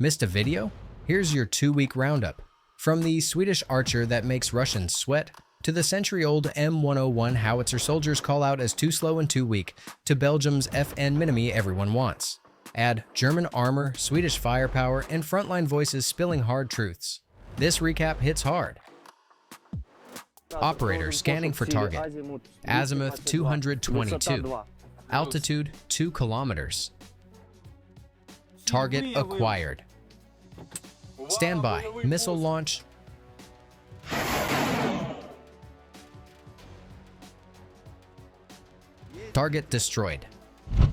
Missed a video? Here's your 2-week roundup. From the Swedish Archer that makes Russians sweat, to the century-old M101 howitzer soldiers call out as too slow and too weak, to Belgium's FN Minimi everyone wants. Add German armor, Swedish firepower, and frontline voices spilling hard truths. This recap hits hard. Operator scanning for target. Azimuth 222. Altitude 2 kilometers. Target acquired. Standby. Missile launch. Target destroyed.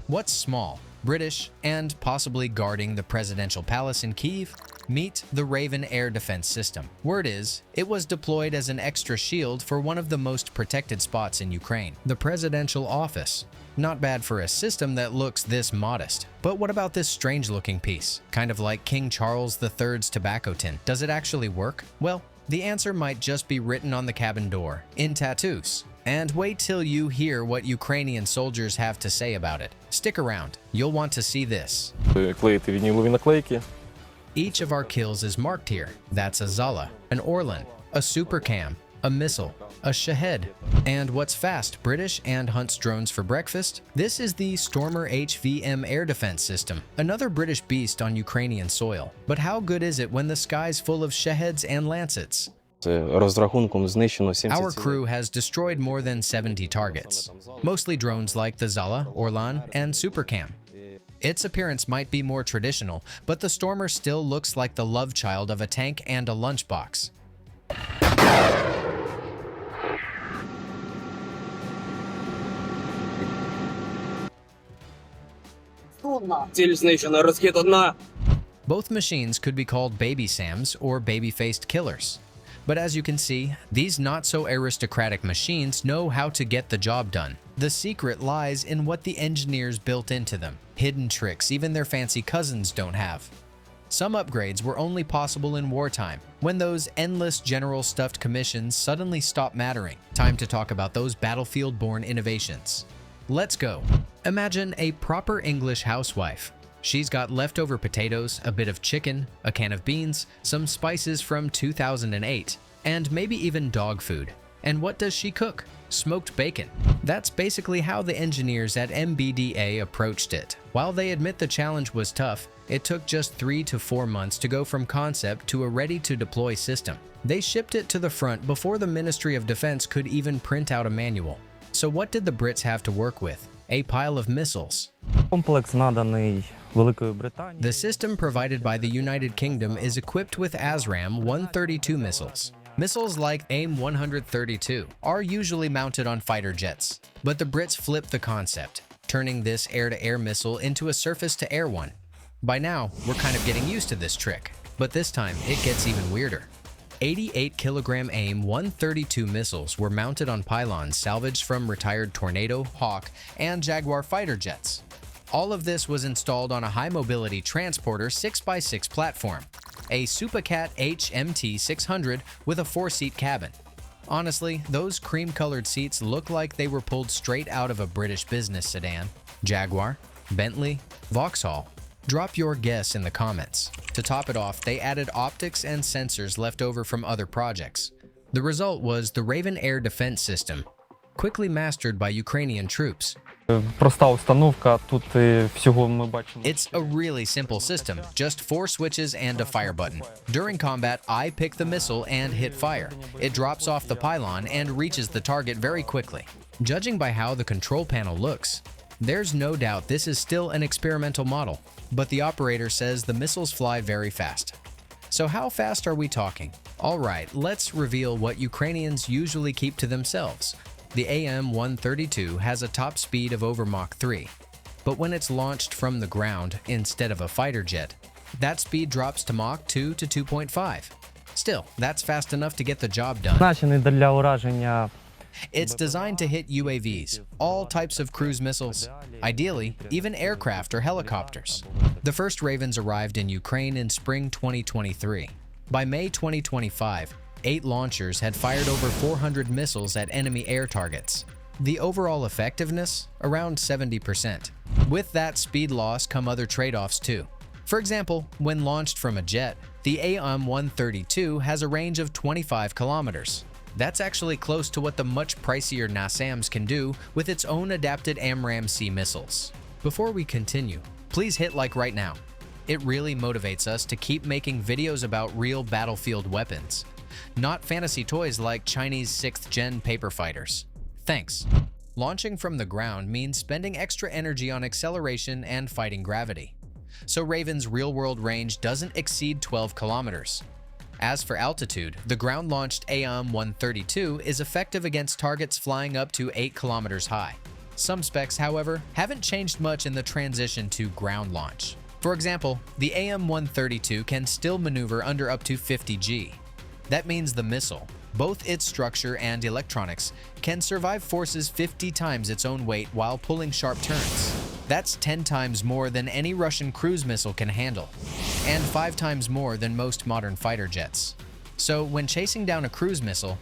What's small, British, and possibly guarding the presidential palace in Kyiv? Meet the Raven air defense system. Word is, it was deployed as an extra shield for one of the most protected spots in Ukraine, the presidential office. Not bad for a system that looks this modest. But what about this strange-looking piece? Kind of like King Charles III's tobacco tin. Does it actually work? Well, the answer might just be written on the cabin door, in tattoos. And wait till you hear what Ukrainian soldiers have to say about it. Stick around, you'll want to see this. Клеїти вінілові наклейки. Each of our kills is marked here. That's a Zala, an Orlan, a Supercam, a missile, a Shahed. And what's fast, British and hunts drones for breakfast? This is the Stormer HVM air defense system, another British beast on Ukrainian soil. But how good is it when the sky's full of Shaheds and Lancets? Our crew has destroyed more than 70 targets, mostly drones like the Zala, Orlan, and Supercam. Its appearance might be more traditional, but the Stormer still looks like the love child of a tank and a lunchbox. Both machines could be called baby Sams or baby-faced killers. But as you can see, these not-so-aristocratic machines know how to get the job done. The secret lies in what the engineers built into them, hidden tricks even their fancy cousins don't have. Some upgrades were only possible in wartime, when those endless general stuffed commissions suddenly stop mattering. Time to talk about those battlefield-born innovations. Let's go. Imagine a proper English housewife. She's got leftover potatoes, a bit of chicken, a can of beans, some spices from 2008, and maybe even dog food. And what does she cook? Smoked bacon. That's basically how the engineers at MBDA approached it. While they admit the challenge was tough, it took just 3 to 4 months to go from concept to a ready-to-deploy system. They shipped it to the front before the Ministry of Defense could even print out a manual. So what did the Brits have to work with? A pile of missiles. The system provided by the United Kingdom is equipped with ASRAAM 132 missiles. Missiles like AIM-132 are usually mounted on fighter jets, but the Brits flipped the concept, turning this air-to-air missile into a surface-to-air one. By now, we're kind of getting used to this trick, but this time it gets even weirder. 88-kilogram AIM-132 missiles were mounted on pylons salvaged from retired Tornado, Hawk, and Jaguar fighter jets. All of this was installed on a high-mobility transporter 6x6 platform, a Supercat HMT-600 with a 4-seat cabin. Honestly, those cream-colored seats look like they were pulled straight out of a British business sedan. Jaguar, Bentley, Vauxhall. Drop your guess in the comments. To top it off, they added optics and sensors left over from other projects. The result was the Raven air defense system, quickly mastered by Ukrainian troops. It's a really simple system, just 4 switches and a fire button. During combat, I pick the missile and hit fire. It drops off the pylon and reaches the target very quickly. Judging by how the control panel looks, there's no doubt this is still an experimental model, but the operator says the missiles fly very fast. So how fast are we talking? Alright, let's reveal what Ukrainians usually keep to themselves. The AIM-132 has a top speed of over Mach 3, but when it's launched from the ground instead of a fighter jet, that speed drops to Mach 2 to 2.5. Still, that's fast enough to get the job done. It's designed to hit UAVs, all types of cruise missiles, ideally, even aircraft or helicopters. The first Ravens arrived in Ukraine in spring 2023. By May 2025, 8 launchers had fired over 400 missiles at enemy air targets. The overall effectiveness? Around 70%. With that speed loss come other trade-offs too. For example, when launched from a jet, the AM-132 has a range of 25 kilometers. That's actually close to what the much pricier NASAMS can do with its own adapted AMRAAM-C missiles. Before we continue, please hit like right now. It really motivates us to keep making videos about real battlefield weapons, not fantasy toys like Chinese 6th gen paper fighters. Thanks. Launching from the ground means spending extra energy on acceleration and fighting gravity. So Raven's real-world range doesn't exceed 12 kilometers. As for altitude, the ground-launched AM-132 is effective against targets flying up to 8 kilometers high. Some specs, however, haven't changed much in the transition to ground launch. For example, the AM-132 can still maneuver under up to 50 G. That means the missile, both its structure and electronics, can survive forces 50 times its own weight while pulling sharp turns. That's 10 times more than any Russian cruise missile can handle, and 5 times more than most modern fighter jets. So when chasing down a cruise missile,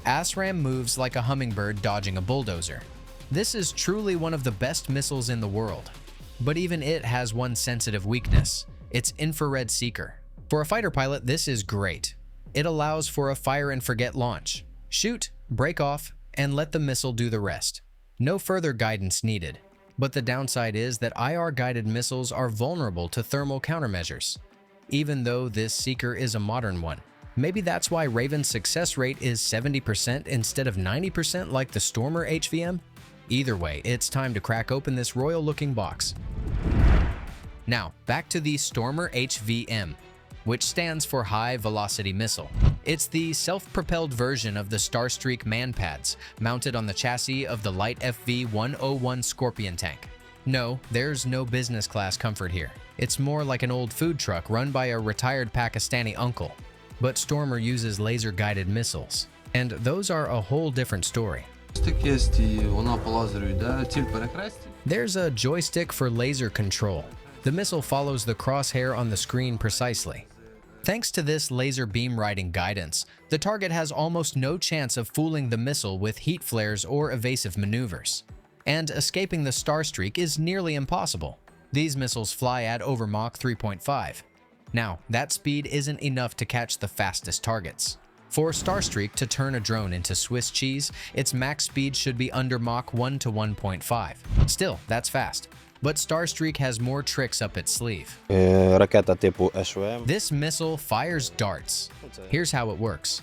ASRAAM moves like a hummingbird dodging a bulldozer. This is truly one of the best missiles in the world. But even it has one sensitive weakness: its infrared seeker. For a fighter pilot, this is great. It allows for a fire-and-forget launch. Shoot, break off, and let the missile do the rest. No further guidance needed. But the downside is that IR-guided missiles are vulnerable to thermal countermeasures, even though this seeker is a modern one. Maybe that's why Raven's success rate is 70% instead of 90% like the Stormer HVM? Either way, it's time to crack open this royal-looking box. Now, back to the Stormer HVM, which stands for High Velocity Missile. It's the self-propelled version of the Starstreak man-pads, mounted on the chassis of the light FV-101 Scorpion tank. No, there's no business class comfort here. It's more like an old food truck run by a retired Pakistani uncle. But Stormer uses laser-guided missiles, and those are a whole different story. There's a joystick for laser control. The missile follows the crosshair on the screen precisely. Thanks to this laser beam riding guidance, the target has almost no chance of fooling the missile with heat flares or evasive maneuvers. And escaping the Starstreak is nearly impossible. These missiles fly at over Mach 3.5. Now, that speed isn't enough to catch the fastest targets. For Starstreak to turn a drone into Swiss cheese, its max speed should be under Mach 1 to 1.5. Still, that's fast. But Starstreak has more tricks up its sleeve. This missile fires darts. Here's how it works.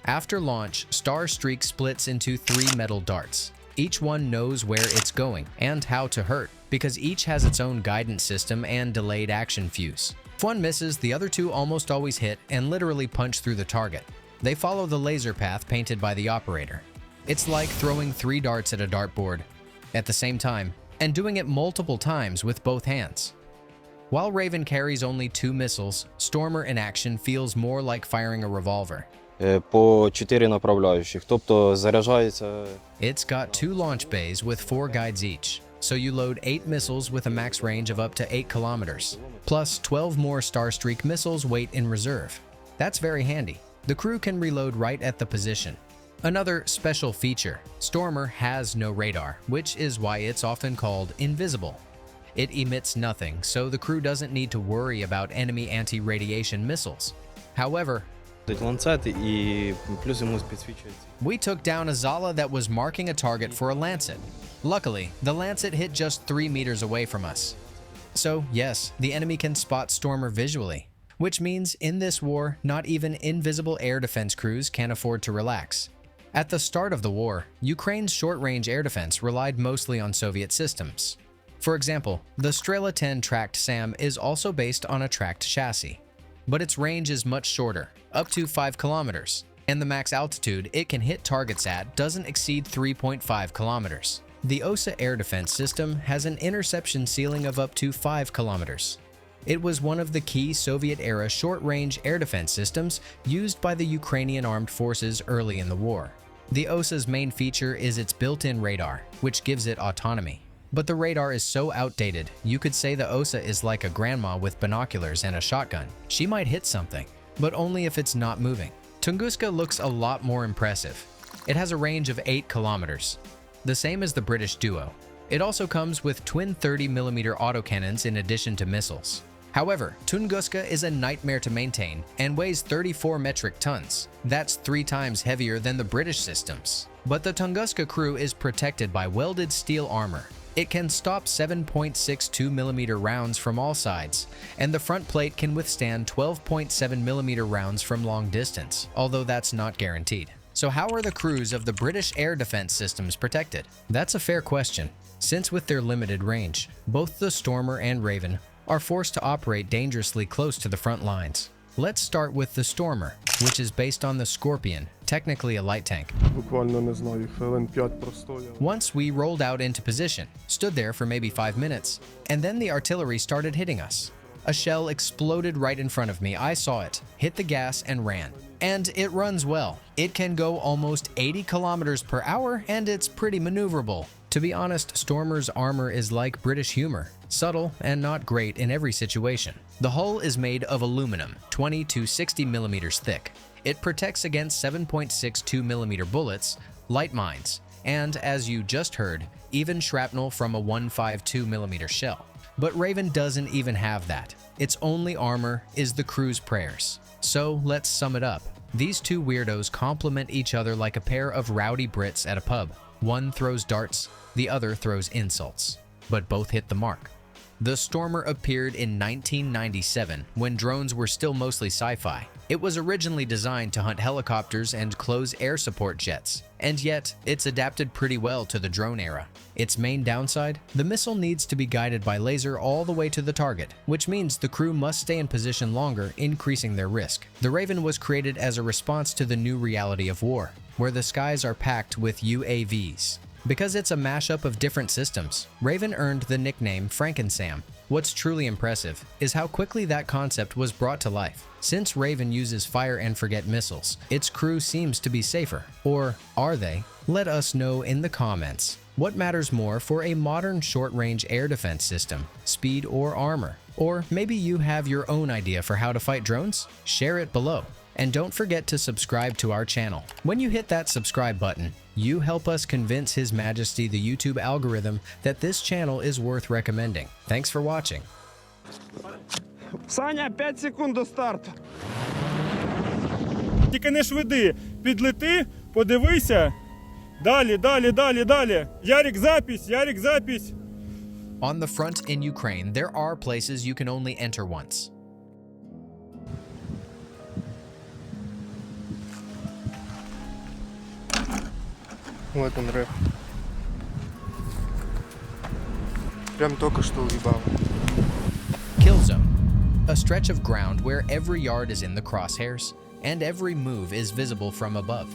After launch, Starstreak splits into 3 metal darts. Each one knows where it's going and how to hurt, because each has its own guidance system and delayed action fuse. If one misses, the other 2 almost always hit and literally punch through the target. They follow the laser path painted by the operator. It's like throwing 3 darts at a dartboard at the same time, and doing it multiple times with both hands. While Raven carries only 2 missiles, Stormer in action feels more like firing a revolver. It's got 2 launch bays with 4 guides each, so you load 8 missiles with a max range of up to 8 kilometers, plus 12 more Starstreak missiles wait in reserve. That's very handy. The crew can reload right at the position. Another special feature, Stormer has no radar, which is why it's often called invisible. It emits nothing, so the crew doesn't need to worry about enemy anti-radiation missiles. However, we took down a Zala that was marking a target for a Lancet. Luckily, the Lancet hit just 3 meters away from us. So yes, the enemy can spot Stormer visually, which means in this war, not even invisible air defense crews can afford to relax. At the start of the war, Ukraine's short-range air defense relied mostly on Soviet systems. For example, the Strela 10 tracked SAM is also based on a tracked chassis, but its range is much shorter, up to 5 kilometers, and the max altitude it can hit targets at doesn't exceed 3.5 kilometers. The OSA air defense system has an interception ceiling of up to 5 kilometers. It was one of the key Soviet-era short-range air defense systems used by the Ukrainian armed forces early in the war. The OSA's main feature is its built-in radar, which gives it autonomy. But the radar is so outdated, you could say the OSA is like a grandma with binoculars and a shotgun. She might hit something, but only if it's not moving. Tunguska looks a lot more impressive. It has a range of 8 kilometers, the same as the British Duo. It also comes with twin 30mm autocannons in addition to missiles. However, Tunguska is a nightmare to maintain and weighs 34 metric tons. That's 3 times heavier than the British systems. But the Tunguska crew is protected by welded steel armor. It can stop 7.62mm rounds from all sides, and the front plate can withstand 12.7mm rounds from long distance, although that's not guaranteed. So how are the crews of the British air defense systems protected? That's a fair question, since with their limited range, both the Stormer and Raven are forced to operate dangerously close to the front lines. Let's start with the Stormer, which is based on the Scorpion, technically a light tank. Буквально, не знаю, хвилин 5 простояв. Once we rolled out into position, stood there for maybe 5 minutes, and then the artillery started hitting us. A shell exploded right in front of me. I saw it, hit the gas, and ran. And it runs well. It can go almost 80 kilometers per hour, and it's pretty maneuverable. To be honest, Stormer's armor is like British humor, subtle and not great in every situation. The hull is made of aluminum, 20 to 60 millimeters thick. It protects against 7.62mm bullets, light mines, and, as you just heard, even shrapnel from a 152mm shell. But Raven doesn't even have that. Its only armor is the crew's prayers. So let's sum it up. These two weirdos complement each other like a pair of rowdy Brits at a pub. One throws darts, the other throws insults, but both hit the mark. The Stormer appeared in 1997 when drones were still mostly sci-fi. It was originally designed to hunt helicopters and close air support jets, and yet it's adapted pretty well to the drone era. Its main downside? The missile needs to be guided by laser all the way to the target, which means the crew must stay in position longer, increasing their risk. The Raven was created as a response to the new reality of war, where the skies are packed with UAVs. Because it's a mashup of different systems, Raven earned the nickname Frankensam. What's truly impressive is how quickly that concept was brought to life. Since Raven uses fire-and-forget missiles, its crew seems to be safer. Or are they? Let us know in the comments. What matters more for a modern short-range air defense system, speed or armor? Or maybe you have your own idea for how to fight drones? Share it below. And don't forget to subscribe to our channel. When you hit that subscribe button, you help us convince His Majesty the YouTube algorithm that this channel is worth recommending. Thanks for watching. Саня, 5 секунд до старту. Тільки не швиди. Підлети, подивися. Далі, далі, далі, далі. Ярик, запись, Ярик, запись. On the front in Ukraine, there are places you can only enter once. Вот он, рэп. Прям только что уебал. KILLZONE, a stretch of ground where every yard is in the crosshairs and every move is visible from above.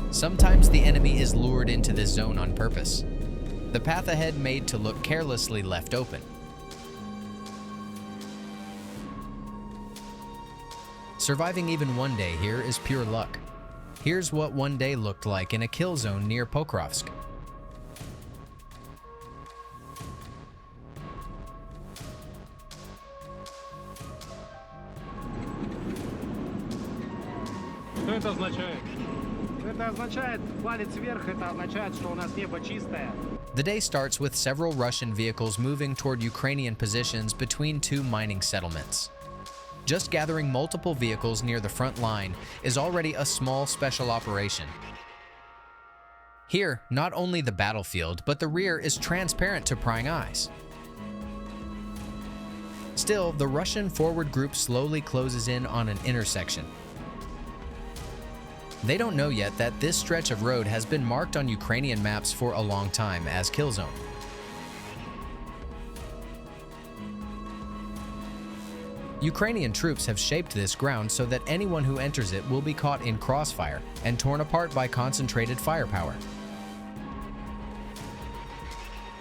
Sometimes the enemy is lured into this zone on purpose. The path ahead made to look carelessly left open. Surviving even one day here is pure luck. Here's what one day looked like in a kill zone near Pokrovsk. Что это означает? Это означает, палец вверх, это означает, что у нас небо чистое. The day starts with several Russian vehicles moving toward Ukrainian positions between two mining settlements. Just gathering multiple vehicles near the front line is already a small special operation. Here, not only the battlefield, but the rear is transparent to prying eyes. Still, the Russian forward group slowly closes in on an intersection. They don't know yet that this stretch of road has been marked on Ukrainian maps for a long time as KILLZONE. Ukrainian troops have shaped this ground so that anyone who enters it will be caught in crossfire and torn apart by concentrated firepower.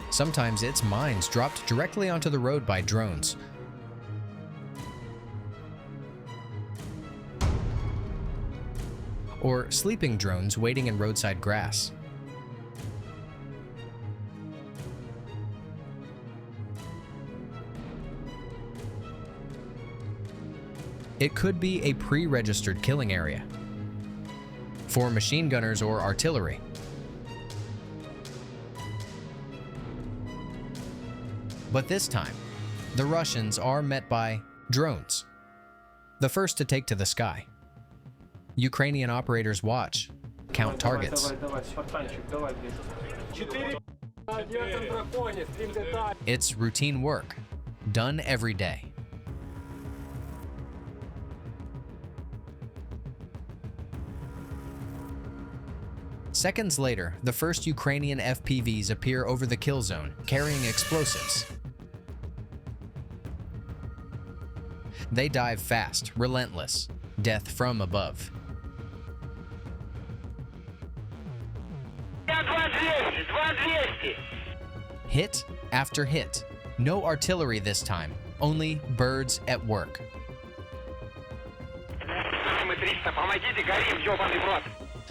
Sometimes it's mines dropped directly onto the road by drones. Or sleeping drones waiting in roadside grass. It could be a pre-registered killing area for machine gunners or artillery. But this time, the Russians are met by drones, the first to take to the sky. Ukrainian operators watch, count targets. It's routine work, done every day. Seconds later, the first Ukrainian FPVs appear over the kill zone, carrying explosives. They dive fast, relentless, death from above. Hit after hit. No artillery this time, only birds at work.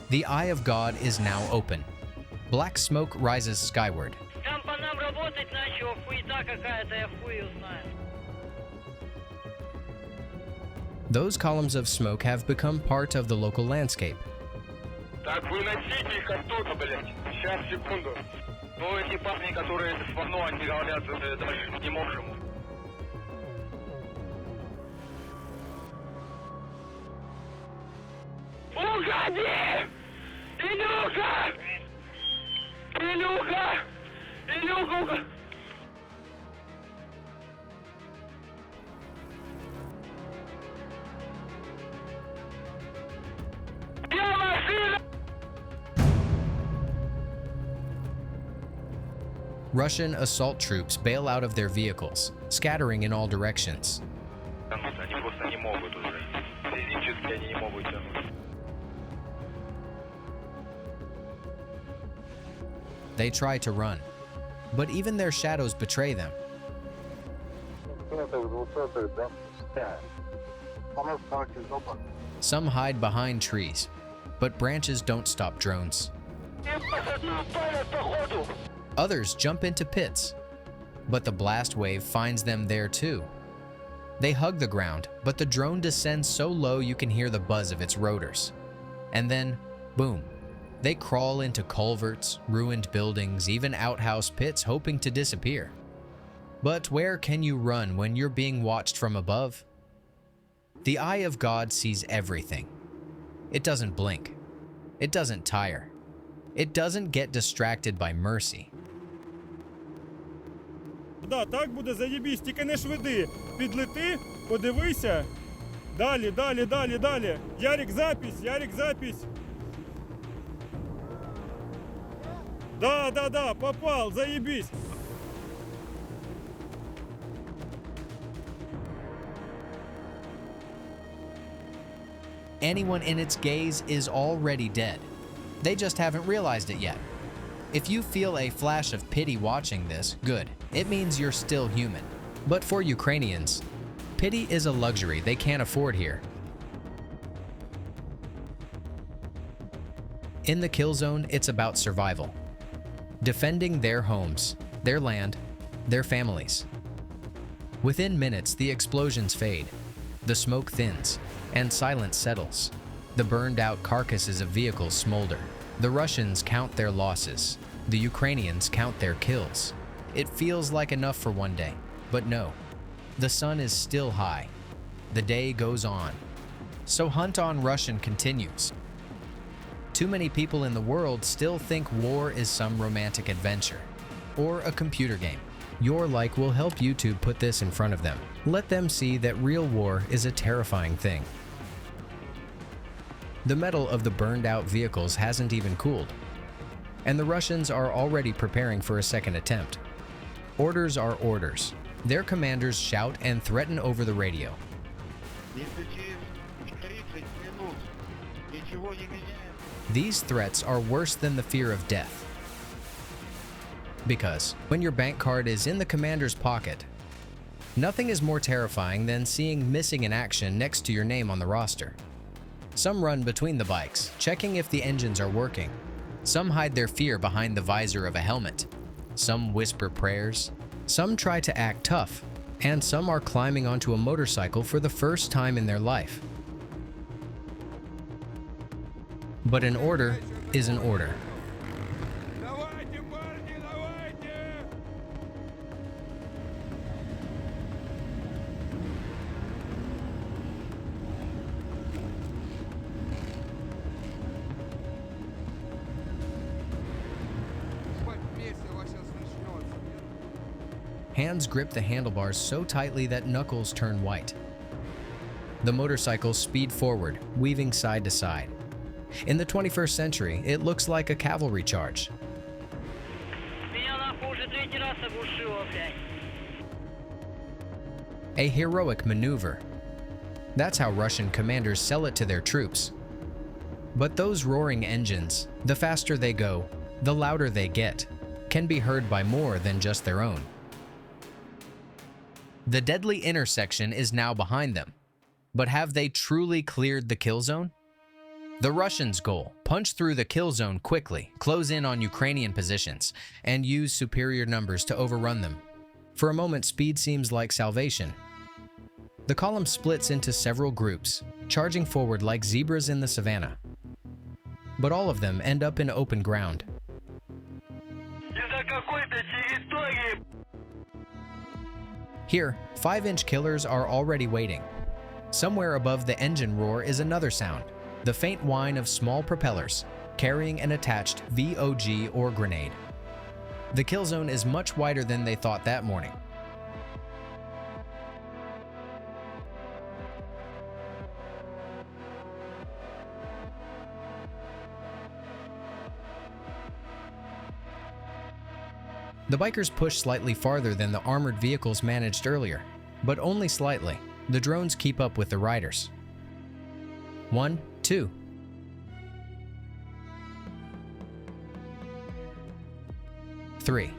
The eye of God is now open. Black smoke rises skyward. Those columns of smoke have become part of the local landscape. Russian assault troops bail out of their vehicles, scattering in all directions. They try to run, but even their shadows betray them. Some hide behind trees, but branches don't stop drones. Others jump into pits, but the blast wave finds them there too. They hug the ground, but the drone descends so low you can hear the buzz of its rotors. And then, boom, they crawl into culverts, ruined buildings, even outhouse pits hoping to disappear. But where can you run when you're being watched from above? The eye of God sees everything. It doesn't blink. It doesn't tire. It doesn't get distracted by mercy. Да, так буде заєбісь, тільки не швиди. Підлети, подивися. Далі, далі, далі, далі. Ярик, запись, Ярик, запись. Да, попал, заебись. Anyone in its gaze is already dead. They just haven't realized it yet. If you feel a flash of pity watching this, good. It means you're still human. But for Ukrainians, pity is a luxury they can't afford here. In the kill zone, it's about survival. Defending their homes, their land, their families. Within minutes, the explosions fade, the smoke thins, and silence settles. The burned-out carcasses of vehicles smolder. The Russians count their losses. The Ukrainians count their kills. It feels like enough for one day, but no. The sun is still high. The day goes on. So hunt on Russian continues. Too many people in the world still think war is some romantic adventure or a computer game. Your like will help YouTube put this in front of them. Let them see that real war is a terrifying thing. The metal of the burned-out vehicles hasn't even cooled, and the Russians are already preparing for a second attempt. Orders are orders. Their commanders shout and threaten over the radio. These threats are worse than the fear of death. Because when your bank card is in the commander's pocket, nothing is more terrifying than seeing missing in action next to your name on the roster. Some run between the bikes, checking if the engines are working. Some hide their fear behind the visor of a helmet. Some whisper prayers. Some try to act tough. And some are climbing onto a motorcycle for the first time in their life. But an order is an order. Hands grip the handlebars so tightly that knuckles turn white. The motorcycles speed forward, weaving side to side. In the 21st century, it looks like a cavalry charge. A heroic maneuver. That's how Russian commanders sell it to their troops. But those roaring engines, the faster they go, the louder they get, can be heard by more than just their own. The deadly intersection is now behind them. But have they truly cleared the kill zone? The Russians' goal: punch through the kill zone quickly, close in on Ukrainian positions, and use superior numbers to overrun them. For a moment, speed seems like salvation. The column splits into several groups, charging forward like zebras in the savannah. But all of them end up in open ground. Here, 5-inch killers are already waiting. Somewhere above the engine roar is another sound, the faint whine of small propellers, carrying an attached VOG or grenade. The kill zone is much wider than they thought that morning. The bikers push slightly farther than the armored vehicles managed earlier, but only slightly. The drones keep up with the riders. 1, 2. 3.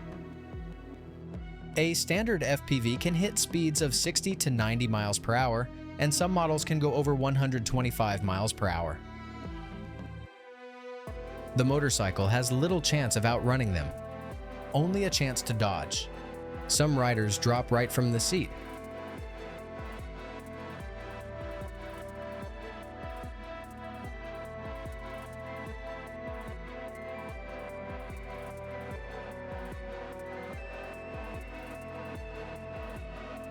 A standard FPV can hit speeds of 60 to 90 miles per hour, and some models can go over 125 miles per hour. The motorcycle has little chance of outrunning them, only a chance to dodge. Some riders drop right from the seat.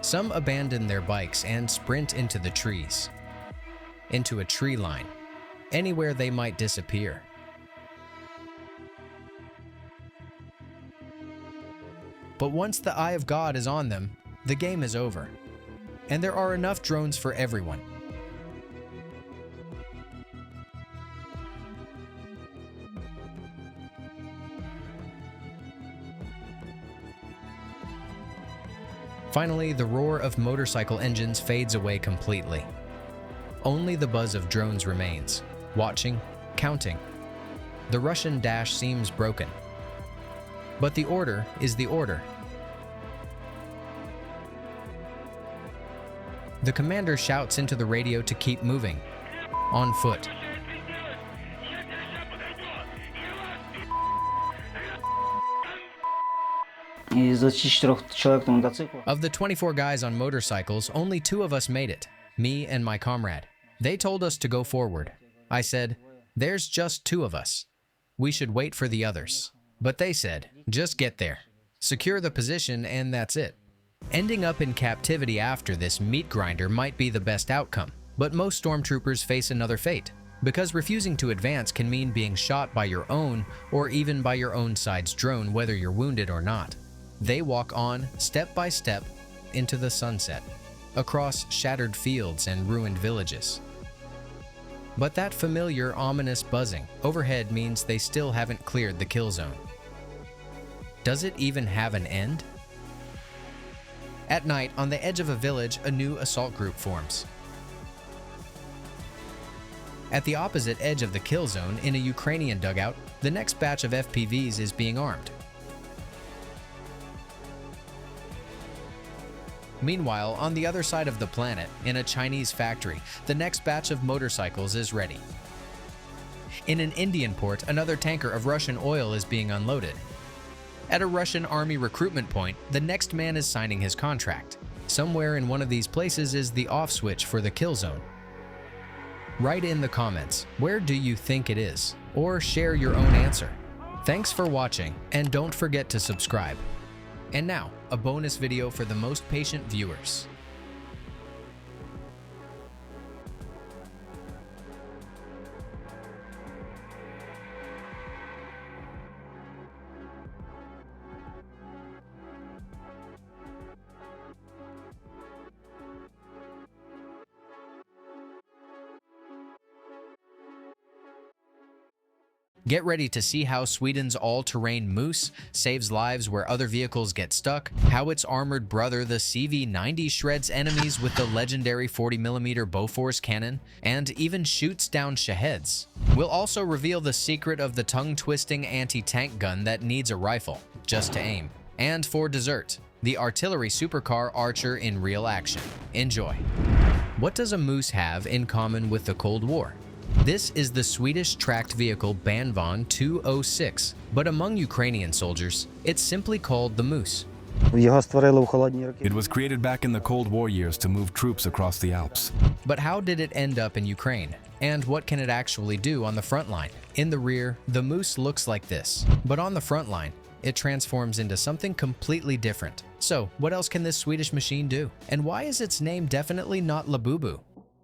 Some abandon their bikes and sprint into the trees, into a tree line, anywhere they might disappear. But once the eye of God is on them, the game is over, and there are enough drones for everyone. Finally, the roar of motorcycle engines fades away completely. Only the buzz of drones remains, watching, counting. The Russian dash seems broken. But the order is the order. The commander shouts into the radio to keep moving, on foot. Of the 24 guys on motorcycles, only 2 of us made it, me and my comrade. They told us to go forward. I said, "There's just 2 of us. We should wait for the others." But they said, "Just get there. Secure the position and that's it." Ending up in captivity after this meat grinder might be the best outcome, but most stormtroopers face another fate, because refusing to advance can mean being shot by your own or even by your own side's drone, whether you're wounded or not. They walk on, step by step, into the sunset, across shattered fields and ruined villages. But that familiar, ominous buzzing overhead means they still haven't cleared the kill zone. Does it even have an end? At night, on the edge of a village, a new assault group forms. At the opposite edge of the kill zone, in a Ukrainian dugout, the next batch of FPVs is being armed. Meanwhile, on the other side of the planet, in a Chinese factory, the next batch of motorcycles is ready. In an Indian port, another tanker of Russian oil is being unloaded. At a Russian army recruitment point, the next man is signing his contract. Somewhere in one of these places is the off switch for the kill zone. Write in the comments, where do you think it is? Or share your own answer. Thanks for watching, and don't forget to subscribe. And now, a bonus video for the most patient viewers. Get ready to see how Sweden's all-terrain Moose saves lives where other vehicles get stuck, how its armored brother, the CV-90, shreds enemies with the legendary 40mm Bofors cannon, and even shoots down Shaheds. We'll also reveal the secret of the tongue-twisting anti-tank gun that needs a rifle, just to aim. And for dessert, the artillery supercar Archer in real action. Enjoy. What does a Moose have in common with the Cold War? This is the Swedish tracked vehicle Bandvagn 206, but among Ukrainian soldiers, it's simply called the Moose. It was created back in the Cold War years to move troops across the Alps. But how did it end up in Ukraine? And what can it actually do on the front line? In the rear, the Moose looks like this, but on the front line, it transforms into something completely different. So, what else can this Swedish machine do? And why is its name definitely not Labubu?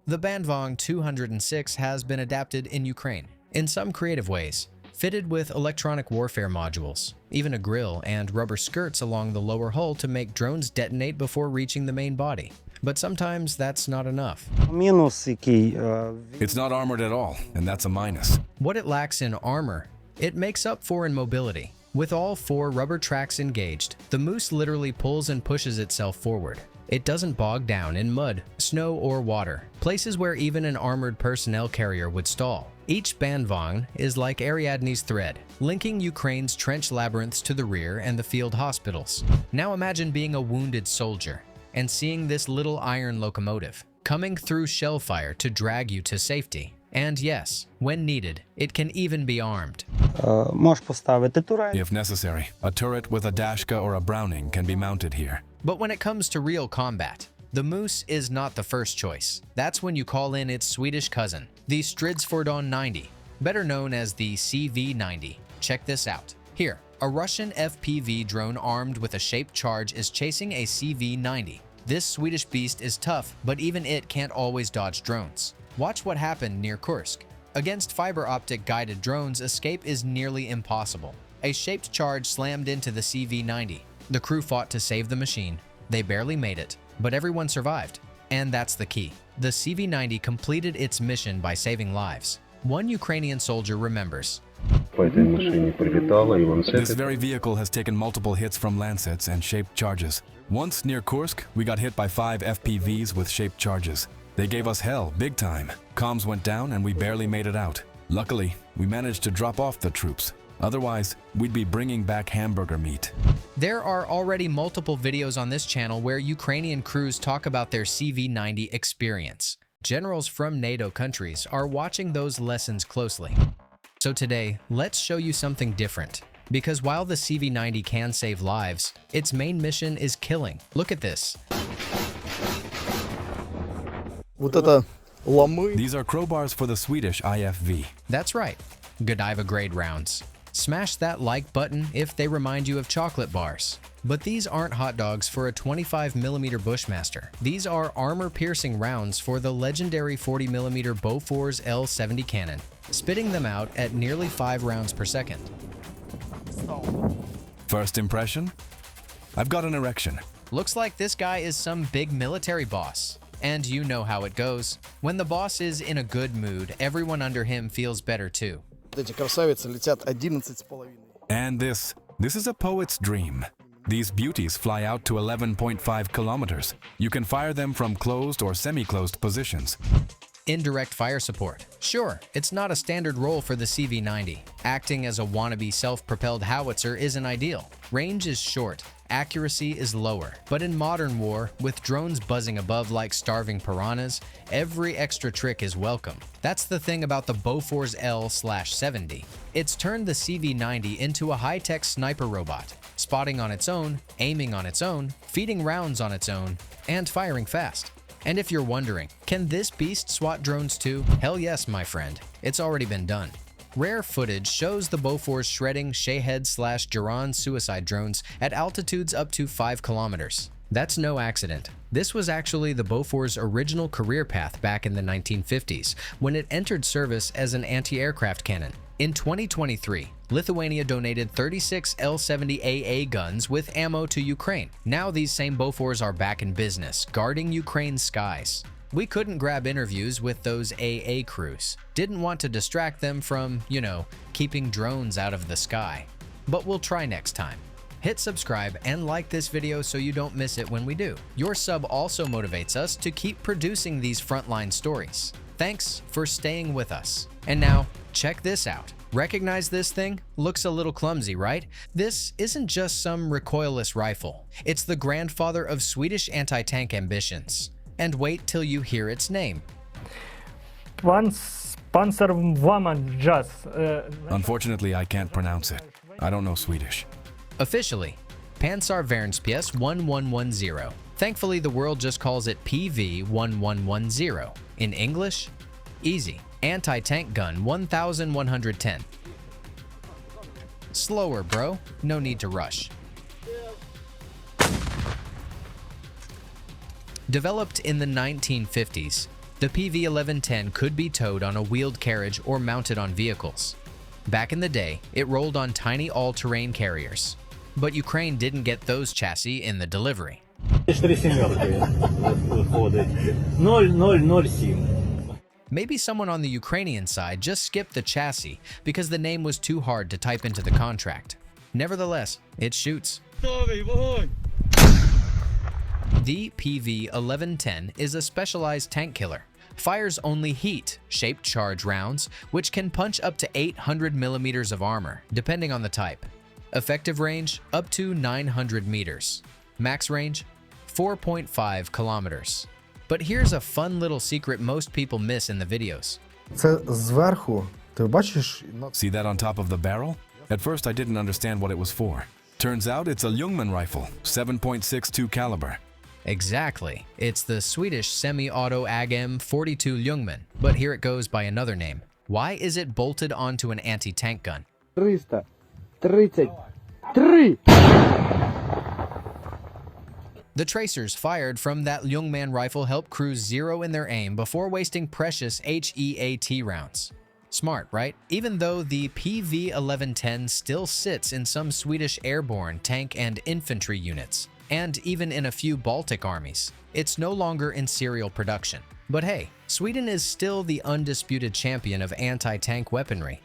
The Bandvagn 206 has been adapted in Ukraine in some creative ways, fitted with electronic warfare modules, even a grille and rubber skirts along the lower hull to make drones detonate before reaching the main body. But sometimes that's not enough. It's not armored at all, and that's a minus. What it lacks in armor, it makes up for in mobility. With all 4 rubber tracks engaged, the Moose literally pulls and pushes itself forward. It doesn't bog down in mud, snow, or water, places where even an armored personnel carrier would stall. Each Bandvagn is like Ariadne's thread, linking Ukraine's trench labyrinths to the rear and the field hospitals. Now imagine being a wounded soldier and seeing this little iron locomotive coming through shell fire to drag you to safety. And yes, when needed, it can even be armed. If necessary, a turret with a Dashka or a Browning can be mounted here. But when it comes to real combat, the Moose is not the first choice. That's when you call in its Swedish cousin, the Stridsfordon 90, better known as the CV-90. Check this out. Here, a Russian FPV drone armed with a shaped charge is chasing a CV-90. This Swedish beast is tough, but even it can't always dodge drones. Watch what happened near Kursk. Against fiber optic guided drones, escape is nearly impossible. A shaped charge slammed into the CV-90. The crew fought to save the machine. They barely made it, but everyone survived. And that's the key. The CV-90 completed its mission by saving lives. One Ukrainian soldier remembers. This very vehicle has taken multiple hits from Lancets and shaped charges. Once near Kursk, we got hit by 5 FPVs with shaped charges. They gave us hell, big time. Comms went down and we barely made it out. Luckily, we managed to drop off the troops. Otherwise, we'd be bringing back hamburger meat. There are already multiple videos on this channel where Ukrainian crews talk about their CV-90 experience. Generals from NATO countries are watching those lessons closely. So today, let's show you something different. Because while the CV-90 can save lives, its main mission is killing. Look at this. These are crowbars for the Swedish IFV. That's right, Godiva grade rounds. Smash that like button if they remind you of chocolate bars. But these aren't hot dogs for a 25mm Bushmaster. These are armor-piercing rounds for the legendary 40mm Bofors L70 cannon, spitting them out at nearly 5 rounds per second. First impression? I've got an erection. Looks like this guy is some big military boss. And you know how it goes. When the boss is in a good mood, everyone under him feels better too. And this is a poet's dream. These beauties fly out to 11.5 kilometers. You can fire them from closed or semi-closed positions. Indirect fire support. Sure, it's not a standard role for the CV-90. Acting as a wannabe self-propelled howitzer isn't ideal. Range is short, accuracy is lower. But in modern war, with drones buzzing above like starving piranhas, every extra trick is welcome. That's the thing about the Bofors L/70. It's turned the CV-90 into a high-tech sniper robot, spotting on its own, aiming on its own, feeding rounds on its own, and firing fast. And if you're wondering, can this beast SWAT drones too? Hell yes, my friend. It's already been done. Rare footage shows the Bofors shredding Shahed/Geron suicide drones at altitudes up to 5 kilometers. That's no accident. This was actually the Bofors' original career path back in the 1950s, when it entered service as an anti-aircraft cannon. In 2023, Lithuania donated 36 L70AA guns with ammo to Ukraine. Now these same Bofors are back in business, guarding Ukraine's skies. We couldn't grab interviews with those AA crews. Didn't want to distract them from, keeping drones out of the sky. But we'll try next time. Hit subscribe and like this video so you don't miss it when we do. Your sub also motivates us to keep producing these frontline stories. Thanks for staying with us. And now, check this out. Recognize this thing? Looks a little clumsy, right? This isn't just some recoilless rifle. It's the grandfather of Swedish anti-tank ambitions. And wait till you hear its name. Panzerhaubitze. Unfortunately, I can't pronounce it. I don't know Swedish. Officially, Panzerhaubitze 1110. Thankfully, the world just calls it PV-1110. In English, easy. Anti-tank gun 1110. Slower, bro. No need to rush. Developed in the 1950s, the PV-1110 could be towed on a wheeled carriage or mounted on vehicles. Back in the day, it rolled on tiny all-terrain carriers. But Ukraine didn't get those chassis in the delivery. Maybe someone on the Ukrainian side just skipped the chassis because the name was too hard to type into the contract. Nevertheless, it shoots. The PV-1110 is a specialized tank killer. Fires only heat-shaped charge rounds, which can punch up to 800 millimeters of armor, depending on the type. Effective range, up to 900 meters. Max range, 4.5 kilometers. But here's a fun little secret most people miss in the videos. Це зверху. Ти бачиш? See that on top of the barrel? At first I didn't understand what it was for. Turns out it's a Ljungman rifle, 7.62 caliber. Exactly. It's the Swedish semi-auto AGM-42 Ljungman, but here it goes by another name. Why is it bolted onto an anti-tank gun? 333. The tracers fired from that Ljungman rifle help crews zero in their aim before wasting precious HEAT rounds. Smart, right? Even though the PV-1110 still sits in some Swedish airborne tank and infantry units, and even in a few Baltic armies, it's no longer in serial production. But hey, Sweden is still the undisputed champion of anti-tank weaponry.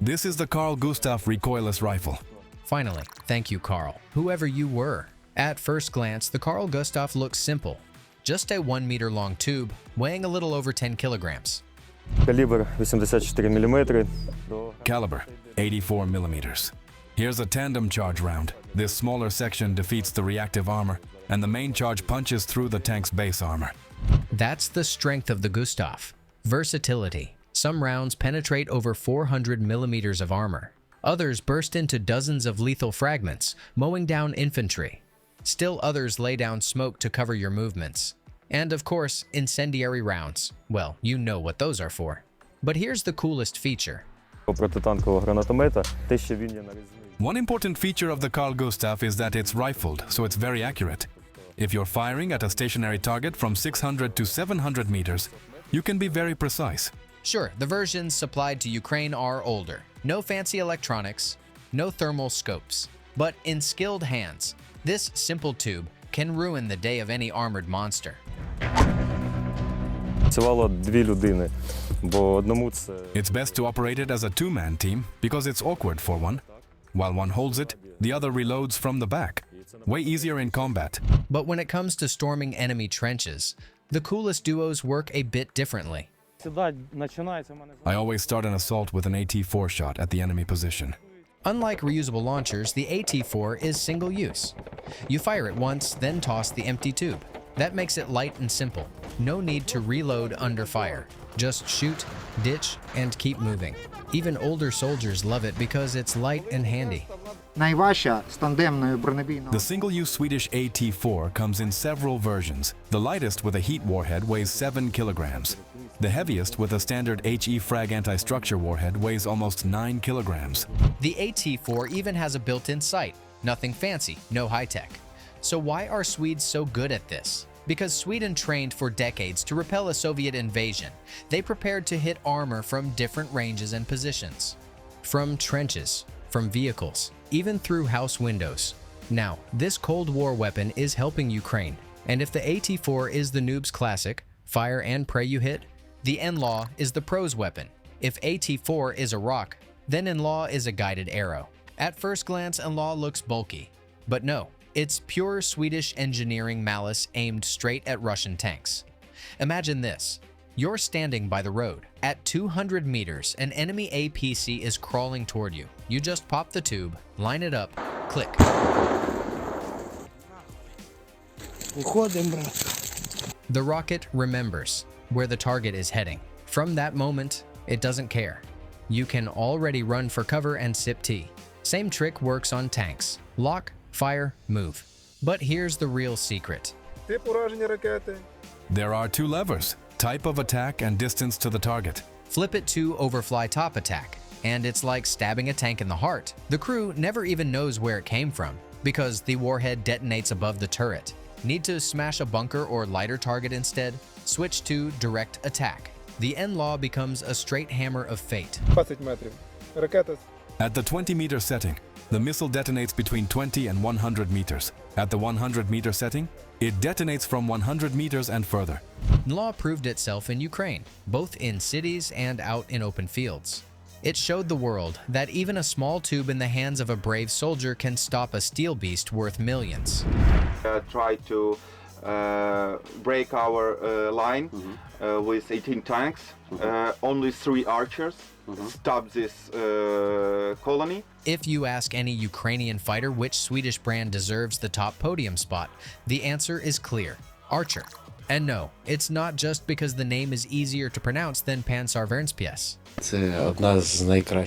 This is the Carl Gustaf recoilless rifle. Finally, thank you, Carl, whoever you were. At first glance, the Carl Gustaf looks simple. Just a 1 meter long tube, weighing a little over 10 kilograms. Caliber 84 mm. Caliber, 84 millimeters. Here's a tandem charge round. This smaller section defeats the reactive armor, and the main charge punches through the tank's base armor. That's the strength of the Gustaf. Versatility. Some rounds penetrate over 400 millimeters of armor. Others burst into dozens of lethal fragments, mowing down infantry. Still others lay down smoke to cover your movements. And of course, incendiary rounds. Well, you know what those are for. But here's the coolest feature. One important feature of the Carl Gustaf is that it's rifled, so it's very accurate. If you're firing at a stationary target from 600 to 700 meters, you can be very precise. Sure, the versions supplied to Ukraine are older. No fancy electronics, no thermal scopes. But in skilled hands, this simple tube can ruin the day of any armored monster. It's best to operate it as a two-man team because it's awkward for one. While one holds it, the other reloads from the back. Way easier in combat. But when it comes to storming enemy trenches, the coolest duos work a bit differently. I always start an assault with an AT-4 shot at the enemy position. Unlike reusable launchers, the AT-4 is single-use. You fire it once, then toss the empty tube. That makes it light and simple. No need to reload under fire. Just shoot, ditch, and keep moving. Even older soldiers love it because it's light and handy. The single-use Swedish AT-4 comes in several versions. The lightest with a heat warhead weighs 7 kilograms. The heaviest with a standard HE frag anti-structure warhead weighs almost 9 kilograms. The AT-4 even has a built-in sight. Nothing fancy, no high-tech. So why are Swedes so good at this? Because Sweden trained for decades to repel a Soviet invasion. They prepared to hit armor from different ranges and positions. From trenches, from vehicles, even through house windows. Now, this Cold War weapon is helping Ukraine. And if the AT-4 is the noob's classic, fire and pray you hit, the NLAW is the pro's weapon. If AT-4 is a rock, then NLAW is a guided arrow. At first glance, NLAW looks bulky, but no, it's pure Swedish engineering malice aimed straight at Russian tanks. Imagine this. You're standing by the road. At 200 meters, an enemy APC is crawling toward you. You just pop the tube, line it up, click. The rocket remembers where the target is heading. From that moment, it doesn't care. You can already run for cover and sip tea. Same trick works on tanks. Lock, fire, move. But here's the real secret. There are two levers, type of attack and distance to the target. Flip it to overfly top attack, and it's like stabbing a tank in the heart. The crew never even knows where it came from, because the warhead detonates above the turret. Need to smash a bunker or lighter target instead? Switch to direct attack. The NLAW becomes a straight hammer of fate. At the 20-meter setting, the missile detonates between 20 and 100 meters. At the 100-meter setting, it detonates from 100 meters and further. NLAW proved itself in Ukraine, both in cities and out in open fields. It showed the world that even a small tube in the hands of a brave soldier can stop a steel beast worth millions. Tried to break our line with 18 tanks. Only 3 archers stopped this colony. If you ask any Ukrainian fighter which Swedish brand deserves the top podium spot, the answer is clear: Archer. And no, it's not just because the name is easier to pronounce than Panzerhaubitze.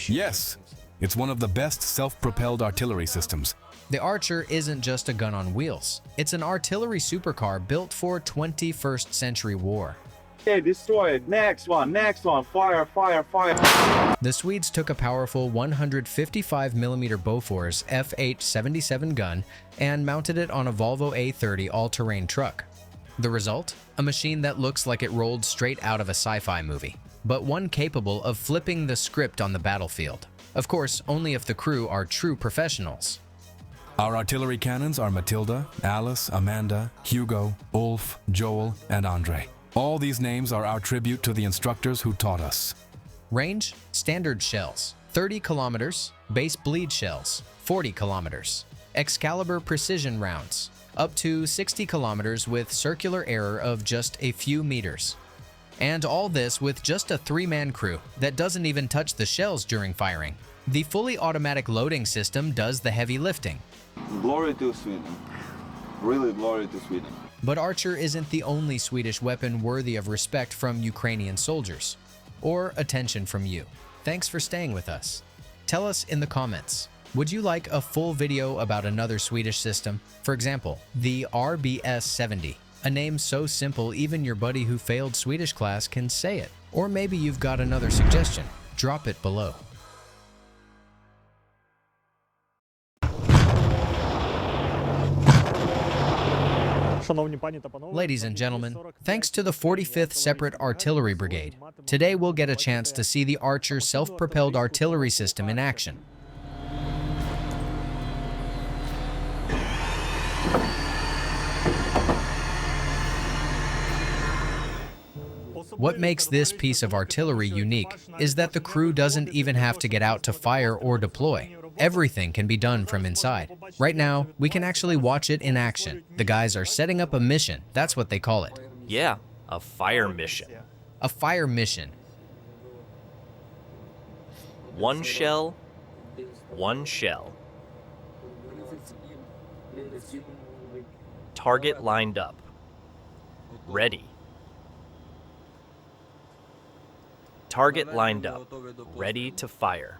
Yes, it's one of the best self-propelled artillery systems. The Archer isn't just a gun on wheels. It's an artillery supercar built for 21st century war. Okay, destroy it. Next one, fire, fire, fire. The Swedes took a powerful 155mm Bofors F877 gun and mounted it on a Volvo A30 all-terrain truck. The result? A machine that looks like it rolled straight out of a sci-fi movie, but one capable of flipping the script on the battlefield. Of course, only if the crew are true professionals. Our artillery cannons are Matilda, Alice, Amanda, Hugo, Ulf, Joel, and Andre. All these names are our tribute to the instructors who taught us. Range: standard shells, 30 kilometers, base bleed shells, 40 kilometers, Excalibur precision rounds, up to 60 kilometers with circular error of just a few meters. And all this with just a 3-man crew that doesn't even touch the shells during firing. The fully automatic loading system does the heavy lifting. Glory to Sweden. Really glory to Sweden. But Archer isn't the only Swedish weapon worthy of respect from Ukrainian soldiers, or attention from you. Thanks for staying with us. Tell us in the comments, would you like a full video about another Swedish system? For example, the RBS-70, a name so simple even your buddy who failed Swedish class can say it. Or maybe you've got another suggestion. Drop it below. Ladies and gentlemen, thanks to the 45th Separate Artillery Brigade, today we'll get a chance to see the Archer self-propelled artillery system in action. What makes this piece of artillery unique is that the crew doesn't even have to get out to fire or deploy. Everything can be done from inside. Right now, we can actually watch it in action. The guys are setting up a mission. That's what they call it. Yeah, a fire mission. A fire mission. One shell, one shell. Target lined up. Ready. Target lined up. Ready to fire.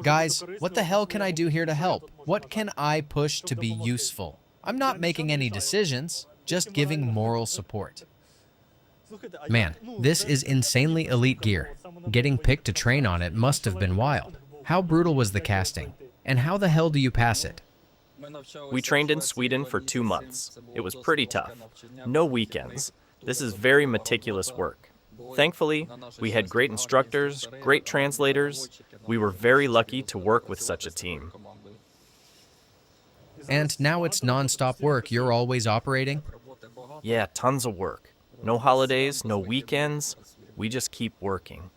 Guys, what the hell can I do here to help? What can I push to be useful? I'm not making any decisions, just giving moral support. Man, this is insanely elite gear. Getting picked to train on it must have been wild. How brutal was the casting? And how the hell do you pass it? We trained in Sweden for 2 months. It was pretty tough. No weekends. This is very meticulous work. Thankfully, we had great instructors, great translators. We were very lucky to work with such a team. And now it's non-stop work, you're always operating? Yeah, tons of work. No holidays, no weekends. We just keep working.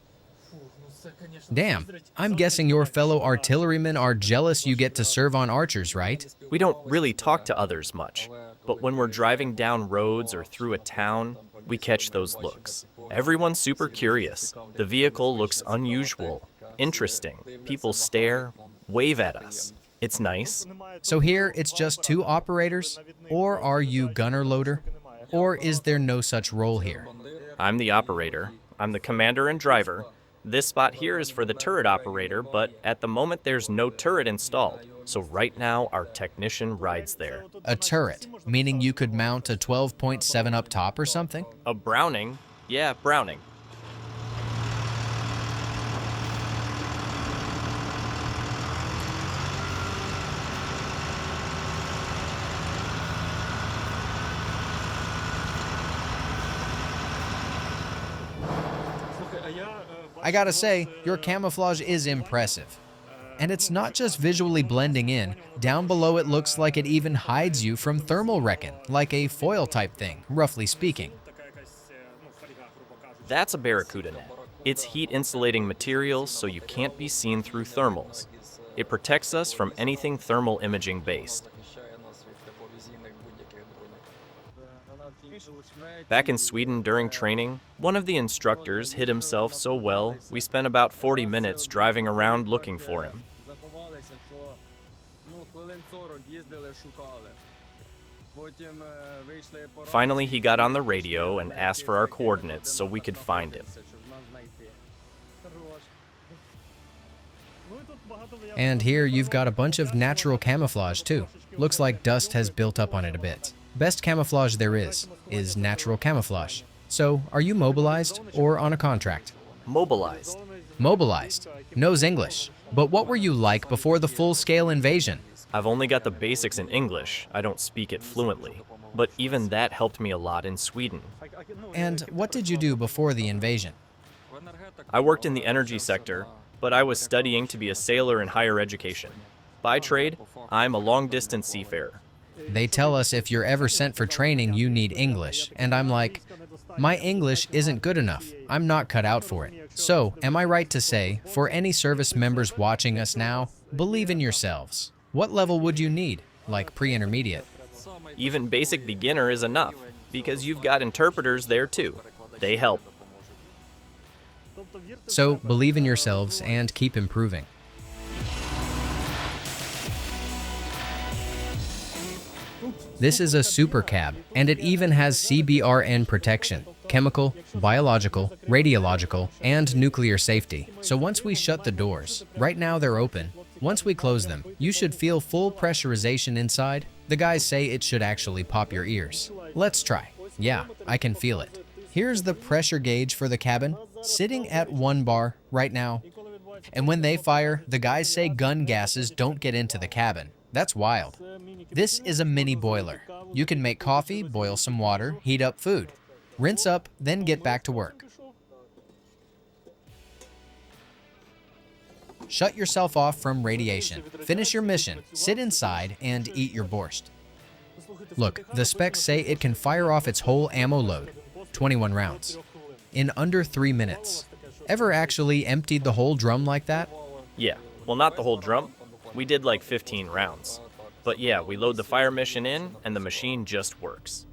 Damn, I'm guessing your fellow artillerymen are jealous you get to serve on Archers, right? We don't really talk to others much, but when we're driving down roads or through a town, we catch those looks. Everyone's super curious. The vehicle looks unusual, interesting. People stare, wave at us. It's nice. So here it's just two operators? Or are you gunner loader? Or is there no such role here? I'm the operator. I'm the commander and driver. This spot here is for the turret operator, but at the moment there's no turret installed. So right now our technician rides there. A turret, meaning you could mount a 12.7 up top or something? A Browning? Yeah, Browning. I gotta say, your camouflage is impressive. And it's not just visually blending in. Down below it looks like it even hides you from thermal reckon, like a foil type thing, roughly speaking. That's a Barracuda net. It's heat insulating materials so you can't be seen through thermals. It protects us from anything thermal imaging based. Back in Sweden during training, one of the instructors hid himself so well, we spent about 40 minutes driving around looking for him. Finally, he got on the radio and asked for our coordinates so we could find him. And here you've got a bunch of natural camouflage too. Looks like dust has built up on it a bit. Best camouflage there is natural camouflage. So, are you mobilized or on a contract? Mobilized. Mobilized. Knows English. But what were you like before the full-scale invasion? I've only got the basics in English. I don't speak it fluently. But even that helped me a lot in Sweden. And what did you do before the invasion? I worked in the energy sector, but I was studying to be a sailor in higher education. By trade, I'm a long-distance seafarer. They tell us if you're ever sent for training, you need English. And I'm like, my English isn't good enough. I'm not cut out for it. So, am I right to say, for any service members watching us now, believe in yourselves. What level would you need? Like pre-intermediate? Even basic beginner is enough, because you've got interpreters there too. They help. So, believe in yourselves and keep improving. This is a super cab, and it even has CBRN protection, chemical, biological, radiological, and nuclear safety. So once we shut the doors, right now they're open, once we close them, you should feel full pressurization inside. The guys say it should actually pop your ears. Let's try. Yeah, I can feel it. Here's the pressure gauge for the cabin, sitting at 1 bar right now. And when they fire, the guys say gun gases don't get into the cabin. That's wild. This is a mini boiler. You can make coffee, boil some water, heat up food. Rinse up, then get back to work. Shut yourself off from radiation. Finish your mission, sit inside, and eat your borscht. Look, the specs say it can fire off its whole ammo load, 21 rounds, in under 3 minutes. Ever actually emptied the whole drum like that? Yeah, well, not the whole drum. We did like 15 rounds. But yeah, we load the fire mission in, and the machine just works.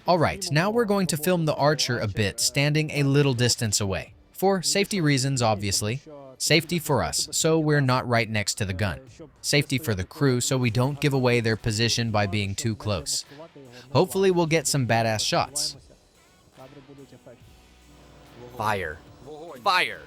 Alright, now we're going to film the Archer a bit, standing a little distance away. For safety reasons, obviously. Safety for us, so we're not right next to the gun. Safety for the crew, so we don't give away their position by being too close. Hopefully we'll get some badass shots. Fire. Fire!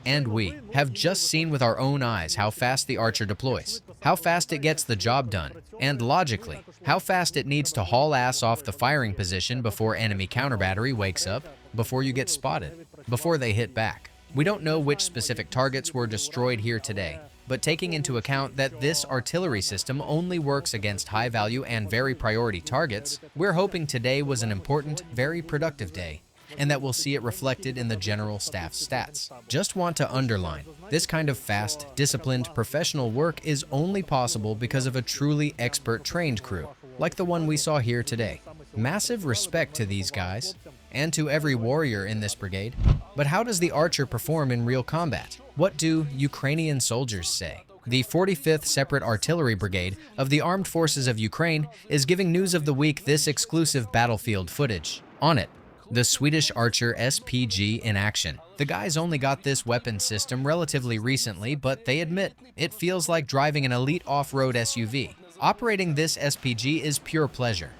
and we have just seen with our own eyes how fast the Archer deploys, how fast it gets the job done, and logically, how fast it needs to haul ass off the firing position before enemy counter-battery wakes up, before you get spotted, before they hit back. We don't know which specific targets were destroyed here today, but taking into account that this artillery system only works against high-value and very priority targets, we're hoping today was an important, very productive day, and that we'll see it reflected in the general staff's stats. Just want to underline, this kind of fast, disciplined, professional work is only possible because of a truly expert trained crew, like the one we saw here today. Massive respect to these guys, and to every warrior in this brigade. But how does the Archer perform in real combat? What do Ukrainian soldiers say? The 45th Separate Artillery Brigade of the Armed Forces of Ukraine is giving news of the week this exclusive battlefield footage. On it, the Swedish Archer SPG in action. The guys only got this weapon system relatively recently, but they admit it feels like driving an elite off-road SUV. Operating this SPG is pure pleasure.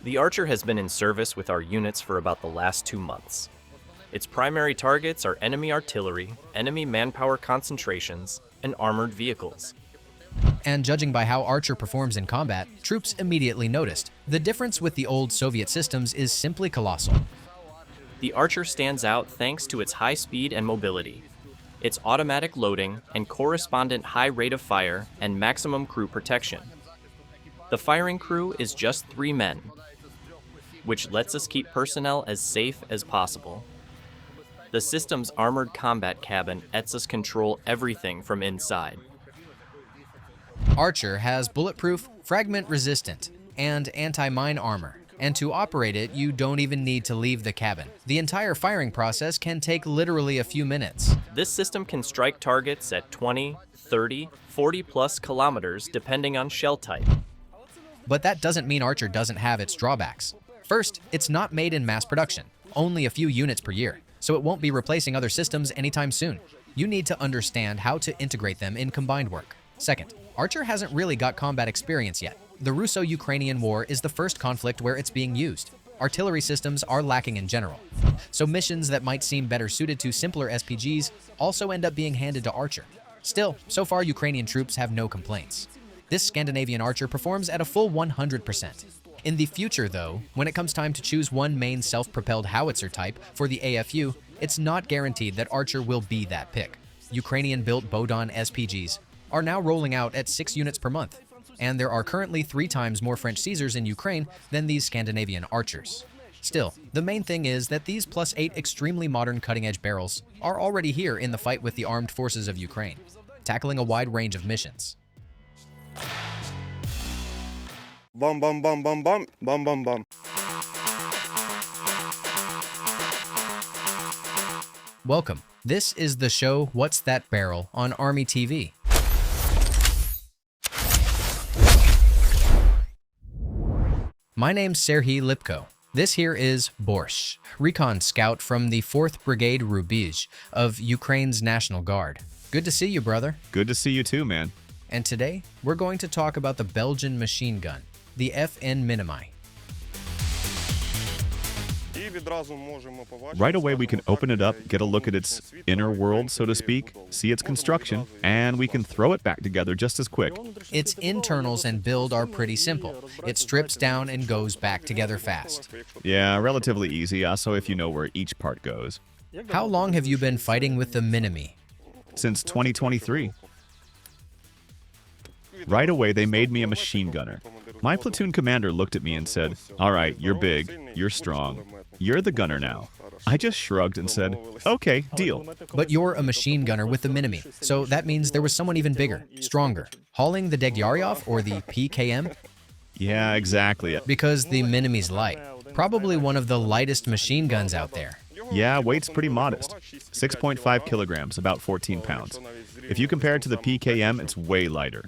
The Archer has been in service with our units for about the last 2 months. Its primary targets are enemy artillery, enemy manpower concentrations, and armored vehicles. And judging by how Archer performs in combat, troops immediately noticed. The difference with the old Soviet systems is simply colossal. The Archer stands out thanks to its high speed and mobility, its automatic loading and correspondent high rate of fire and maximum crew protection. The firing crew is just 3 men, which lets us keep personnel as safe as possible. The system's armored combat cabin lets us control everything from inside. Archer has bulletproof, fragment-resistant, and anti-mine armor, and to operate it, you don't even need to leave the cabin. The entire firing process can take literally a few minutes. This system can strike targets at 20, 30, 40+ kilometers depending on shell type. But that doesn't mean Archer doesn't have its drawbacks. First, it's not made in mass production, only a few units per year, so it won't be replacing other systems anytime soon. You need to understand how to integrate them in combined work. Second, Archer hasn't really got combat experience yet. The Russo-Ukrainian War is the first conflict where it's being used. Artillery systems are lacking in general. So missions that might seem better suited to simpler SPGs also end up being handed to Archer. Still, so far Ukrainian troops have no complaints. This Scandinavian Archer performs at a full 100%. In the future though, when it comes time to choose one main self-propelled howitzer type for the AFU, it's not guaranteed that Archer will be that pick. Ukrainian-built Bodon SPGs are now rolling out at 6 units per month, and there are currently 3 times more French Caesars in Ukraine than these Scandinavian Archers. Still, the main thing is that these +8 extremely modern cutting-edge barrels are already here in the fight with the armed forces of Ukraine, tackling a wide range of missions. Bam, bam, bam, bam, bam, bam, bam, bam. Welcome. This is the show What's That Barrel on Army TV. My name's Serhiy Lipko. This here is Borscht, recon scout from the 4th Brigade Rubizh of Ukraine's National Guard. Good to see you, brother. Good to see you too, man. And today, we're going to talk about the Belgian machine gun, the FN Minimi. Right away, we can open it up, get a look at its inner world, so to speak, see its construction, and we can throw it back together just as quick. Its internals and build are pretty simple. It strips down and goes back together fast. Yeah, relatively easy, also if you know where each part goes. How long have you been fighting with the Minimi? Since 2023. Right away, they made me a machine gunner. My platoon commander looked at me and said, "All right, you're big, you're strong. You're the gunner now." I just shrugged and said, "Okay, deal." But you're a machine gunner with the Minimi, so that means there was someone even bigger, stronger, hauling the Degyaryov or the PKM? Yeah, exactly. Because the Minimi's light. Probably one of the lightest machine guns out there. Yeah, weight's pretty modest. 6.5 kilograms, about 14 pounds. If you compare it to the PKM, it's way lighter.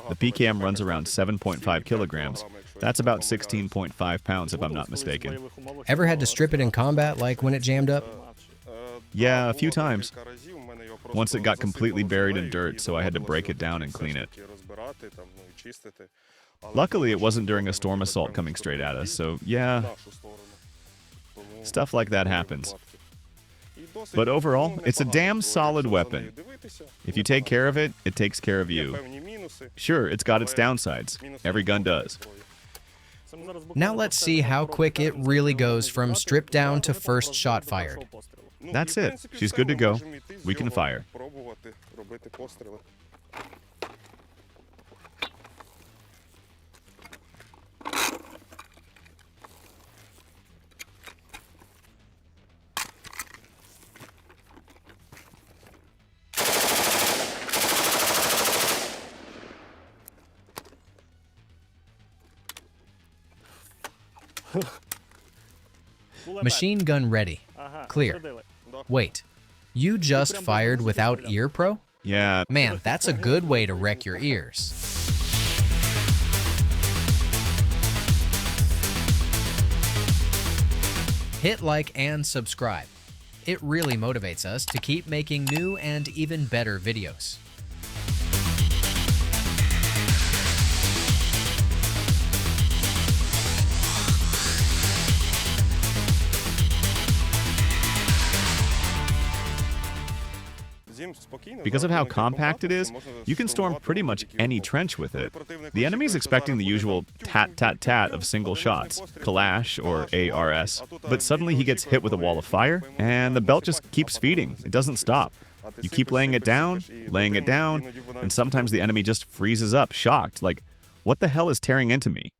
The PKM runs around 7.5 kilograms. That's about 16.5 pounds if I'm not mistaken. Ever had to strip it in combat, like when it jammed up? Yeah, a few times. Once it got completely buried in dirt, so I had to break it down and clean it. Luckily, it wasn't during a storm assault coming straight at us, so yeah, stuff like that happens. But overall, it's a damn solid weapon. If you take care of it, it takes care of you. Sure, it's got its downsides. Every gun does. Now let's see how quick it really goes from strip down to first shot fired. That's it. She's good to go. We can fire. Machine gun ready. Clear. Wait, you just fired without ear pro? Yeah. Man, that's a good way to wreck your ears. Hit like and subscribe. It really motivates us to keep making new and even better videos. Because of how compact it is, you can storm pretty much any trench with it. The enemy's expecting the usual tat-tat-tat of single shots, Kalash or ARS, but suddenly he gets hit with a wall of fire, and the belt just keeps feeding. It doesn't stop. You keep laying it down, and sometimes the enemy just freezes up, shocked, like, what the hell is tearing into me?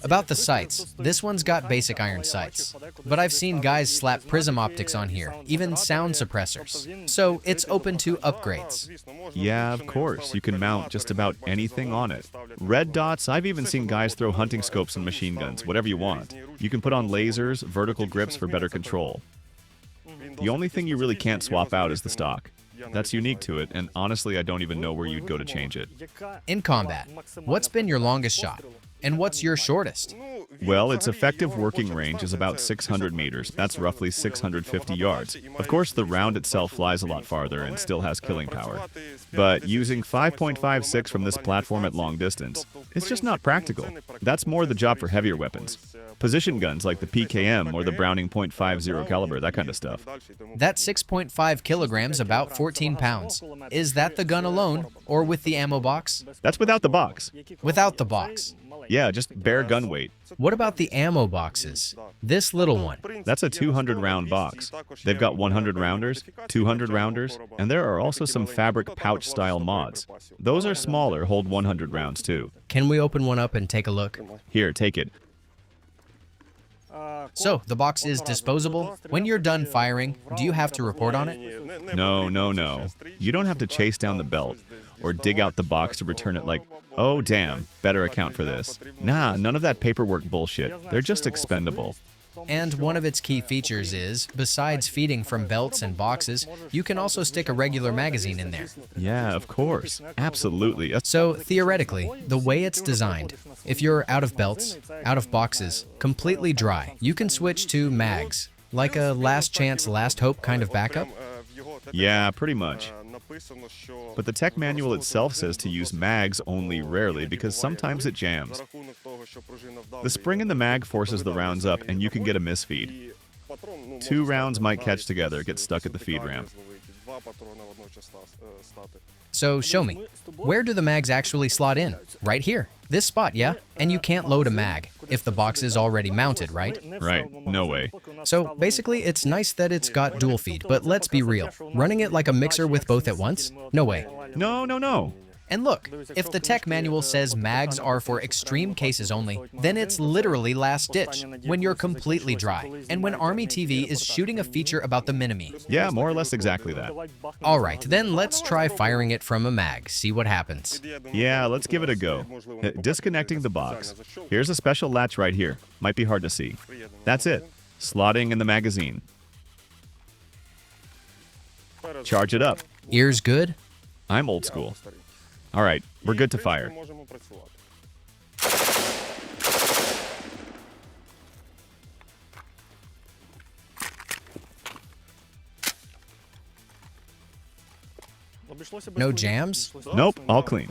About the sights, this one's got basic iron sights, but I've seen guys slap prism optics on here, even sound suppressors, so it's open to upgrades. Yeah, of course, you can mount just about anything on it. Red dots, I've even seen guys throw hunting scopes and machine guns, whatever you want. You can put on lasers, vertical grips for better control. The only thing you really can't swap out is the stock. That's unique to it, and honestly, I don't even know where you'd go to change it. In combat, what's been your longest shot? And what's your shortest? Well, its effective working range is about 600 meters. That's roughly 650 yards. Of course, the round itself flies a lot farther and still has killing power. But using 5.56 from this platform at long distance, it's just not practical. That's more the job for heavier weapons. Position guns like the PKM or the Browning .50 caliber, that kind of stuff. That's 6.5 kilograms, about 14 pounds. Is that the gun alone, or with the ammo box? That's without the box. Without the box. Yeah, just bare gun weight. What about the ammo boxes? This little one. That's a 200-round box. They've got 100 rounders, 200 rounders, and there are also some fabric pouch-style mods. Those are smaller, hold 100 rounds too. Can we open one up and take a look? Here, take it. So, the box is disposable? When you're done firing, do you have to report on it? No. You don't have to chase down the belt or dig out the box to return it like, oh damn, better account for this. Nah, none of that paperwork bullshit. They're just expendable. And one of its key features is, besides feeding from belts and boxes, you can also stick a regular magazine in there. Yeah, of course. Absolutely. So, theoretically, the way it's designed, if you're out of belts, out of boxes, completely dry, you can switch to mags, like a last chance, last hope kind of backup? Yeah, pretty much. But the tech manual itself says to use mags only rarely because sometimes it jams. The spring in the mag forces the rounds up and you can get a misfeed. 2 rounds might catch together, get stuck at the feed ramp. So show me, where do the mags actually slot in? Right here. This spot, yeah? And you can't load a mag if the box is already mounted, right? Right, no way. So basically, it's nice that it's got dual feed, but let's be real. Running it like a mixer with both at once? No way. No. And look, if the tech manual says mags are for extreme cases only, then it's literally last ditch, when you're completely dry, and when Army TV is shooting a feature about the Minimi. Yeah, more or less exactly that. Alright, then let's try firing it from a mag, see what happens. Yeah, let's give it a go. Disconnecting the box. Here's a special latch right here. Might be hard to see. That's it. Slotting in the magazine. Charge it up. Ears good? I'm old school. All right, we're good to fire. No jams? Nope, all clean.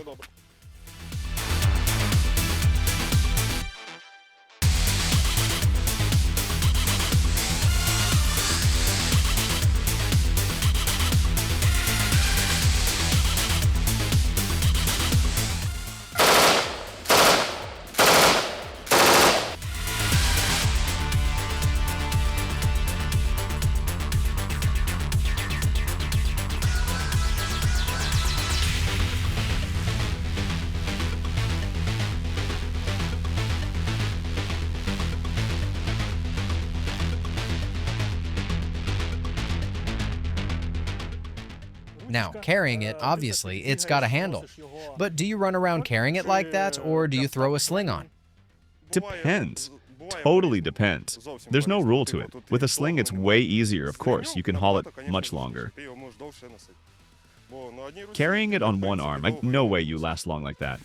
Now, carrying it, obviously, it's got a handle. But do you run around carrying it like that, or do you throw a sling on? Depends. Totally depends. There's no rule to it. With a sling, it's way easier, of course. You can haul it much longer. Carrying it on one arm, no way you last long like that.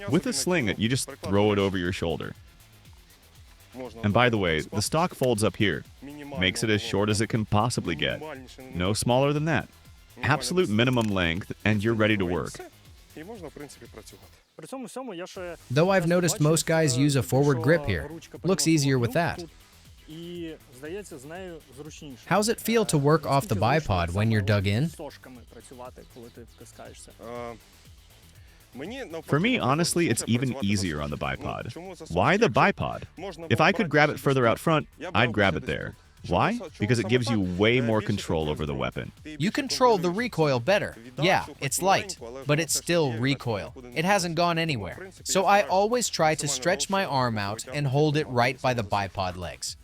With a sling, you just throw it over your shoulder. And by the way, the stock folds up here. Makes it as short as it can possibly get. No smaller than that. Absolute minimum length, and you're ready to work. Though I've noticed most guys use a forward grip here. Looks easier with that. How's it feel to work off the bipod when you're dug in? For me, honestly, it's even easier on the bipod. Why the bipod? If I could grab it further out front, I'd grab it there. Why? Because it gives you way more control over the weapon. You control the recoil better. Yeah, it's light, but it's still recoil. It hasn't gone anywhere. So I always try to stretch my arm out and hold it right by the bipod legs.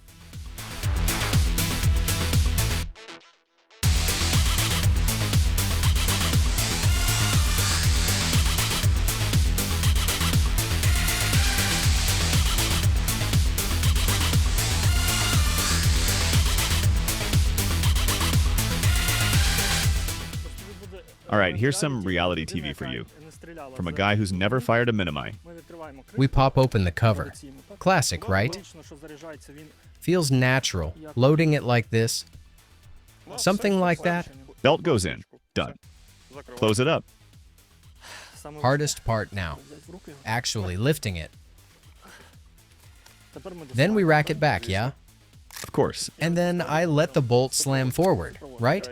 All right, here's some reality TV for you. From a guy who's never fired a Minimi. We pop open the cover. Classic, right? Feels natural, loading it like this. Something like that. Belt goes in. Done. Close it up. Hardest part now. Actually lifting it. Then we rack it back, yeah? Of course. And then I let the bolt slam forward, right?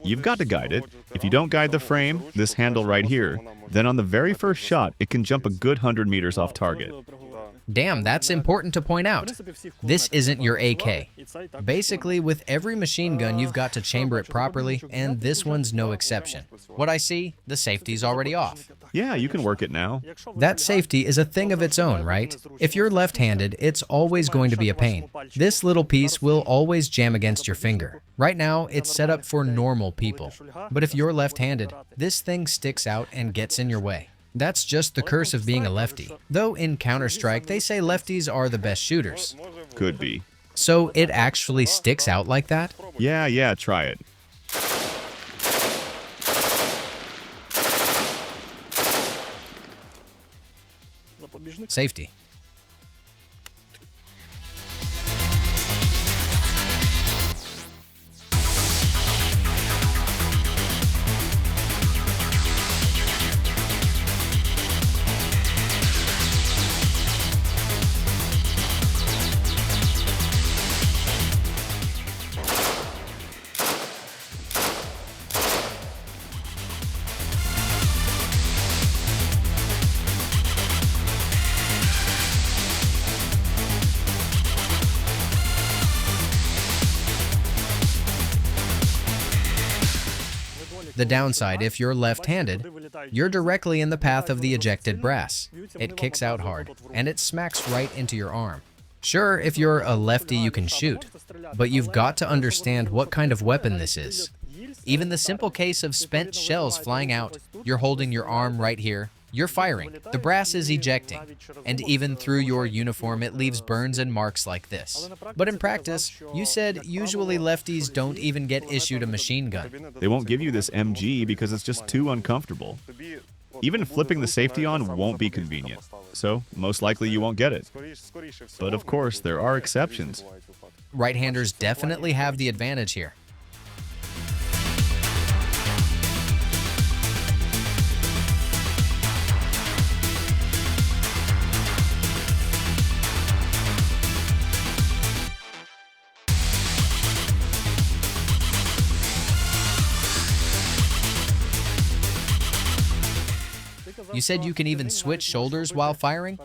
You've got to guide it. If you don't guide the frame, this handle right here, then on the very first shot, it can jump a good 100 meters off target. Damn, that's important to point out. This isn't your AK. Basically, with every machine gun, you've got to chamber it properly, and this one's no exception. What I see, the safety's already off. Yeah, you can work it now. That safety is a thing of its own, right? If you're left-handed, it's always going to be a pain. This little piece will always jam against your finger. Right now, it's set up for normal people. But if you're left-handed, this thing sticks out and gets in your way. That's just the curse of being a lefty. Though in Counter-Strike, they say lefties are the best shooters. Could be. So it actually sticks out like that? Yeah, try it. Safety. The downside, if you're left-handed, you're directly in the path of the ejected brass. It kicks out hard, and it smacks right into your arm. Sure, if you're a lefty, you can shoot, but you've got to understand what kind of weapon this is. Even the simple case of spent shells flying out, you're holding your arm right here, you're firing, the brass is ejecting, and even through your uniform it leaves burns and marks like this. But in practice, you said usually lefties don't even get issued a machine gun. They won't give you this MG because it's just too uncomfortable. Even flipping the safety on won't be convenient, so most likely you won't get it. But of course, there are exceptions. Right-handers definitely have the advantage here. You said you can even switch shoulders while firing?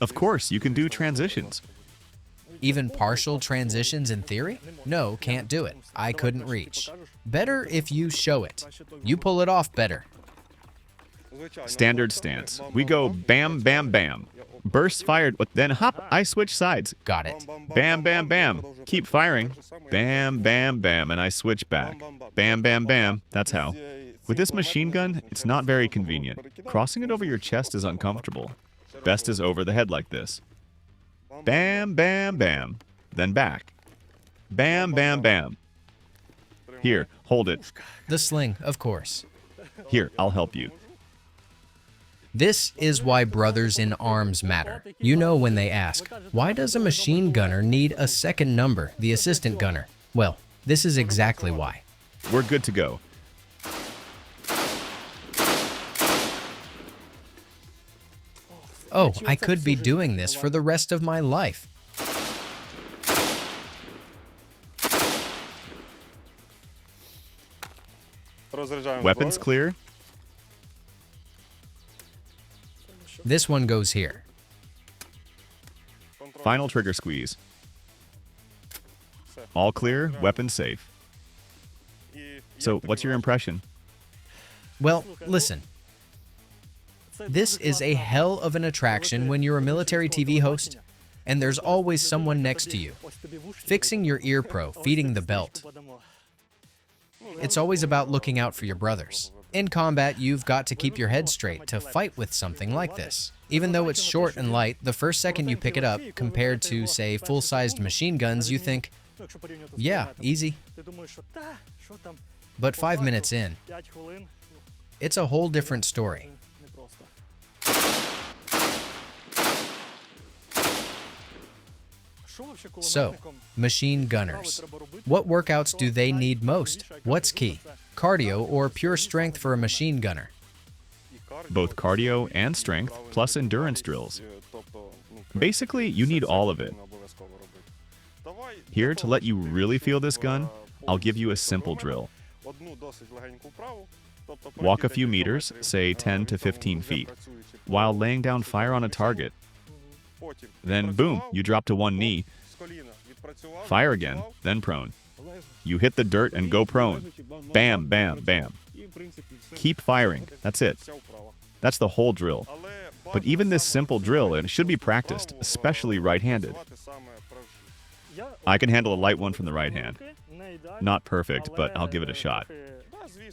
Of course, you can do transitions. Even partial transitions in theory? No, can't do it. I couldn't reach. Better if you show it. You pull it off better. Standard stance. We go bam, bam, bam. Burst fired, but then hop, I switch sides. Got it. Bam, bam, bam. Keep firing. Bam, bam, bam, and I switch back. Bam, bam, bam. That's how. With this machine gun, it's not very convenient. Crossing it over your chest is uncomfortable. Best is over the head like this. Bam, bam, bam. Then back. Bam, bam, bam. Here, hold it. The sling, of course. Here, I'll help you. This is why brothers in arms matter. You know when they ask, why does a machine gunner need a second number, the assistant gunner? Well, this is exactly why. We're good to go. Oh, I could be doing this for the rest of my life. Weapons clear. This one goes here. Final trigger squeeze. All clear, weapons safe. So, what's your impression? Well, listen. This is a hell of an attraction when you're a military TV host, and there's always someone next to you, fixing your ear pro, feeding the belt. It's always about looking out for your brothers. In combat, you've got to keep your head straight to fight with something like this. Even though it's short and light, the first second you pick it up, compared to, say, full-sized machine guns, you think, yeah, easy. But 5 minutes in, it's a whole different story. So, machine gunners. What workouts do they need most? What's key? Cardio or pure strength for a machine gunner? Both cardio and strength, plus endurance drills. Basically, you need all of it. Here, to let you really feel this gun, I'll give you a simple drill. Walk a few meters, say 10 to 15 feet, while laying down fire on a target. Then, boom, you drop to one knee, fire again, then prone. You hit the dirt and go prone. Bam, bam, bam. Keep firing, that's it. That's the whole drill. But even this simple drill, it should be practiced, especially right-handed. I can handle a light one from the right hand. Not perfect, but I'll give it a shot.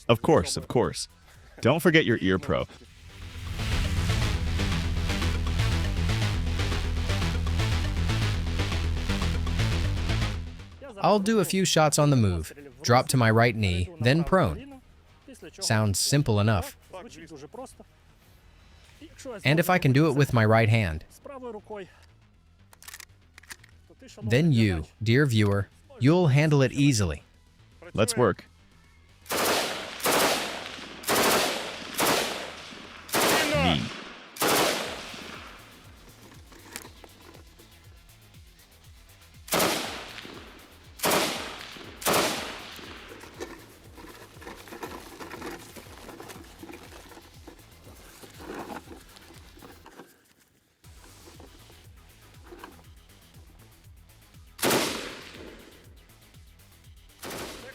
Of course, of course. Don't forget your ear pro. I'll do a few shots on the move, drop to my right knee, then prone. Sounds simple enough. And if I can do it with my right hand, then you, dear viewer, you'll handle it easily. Let's work. Knee.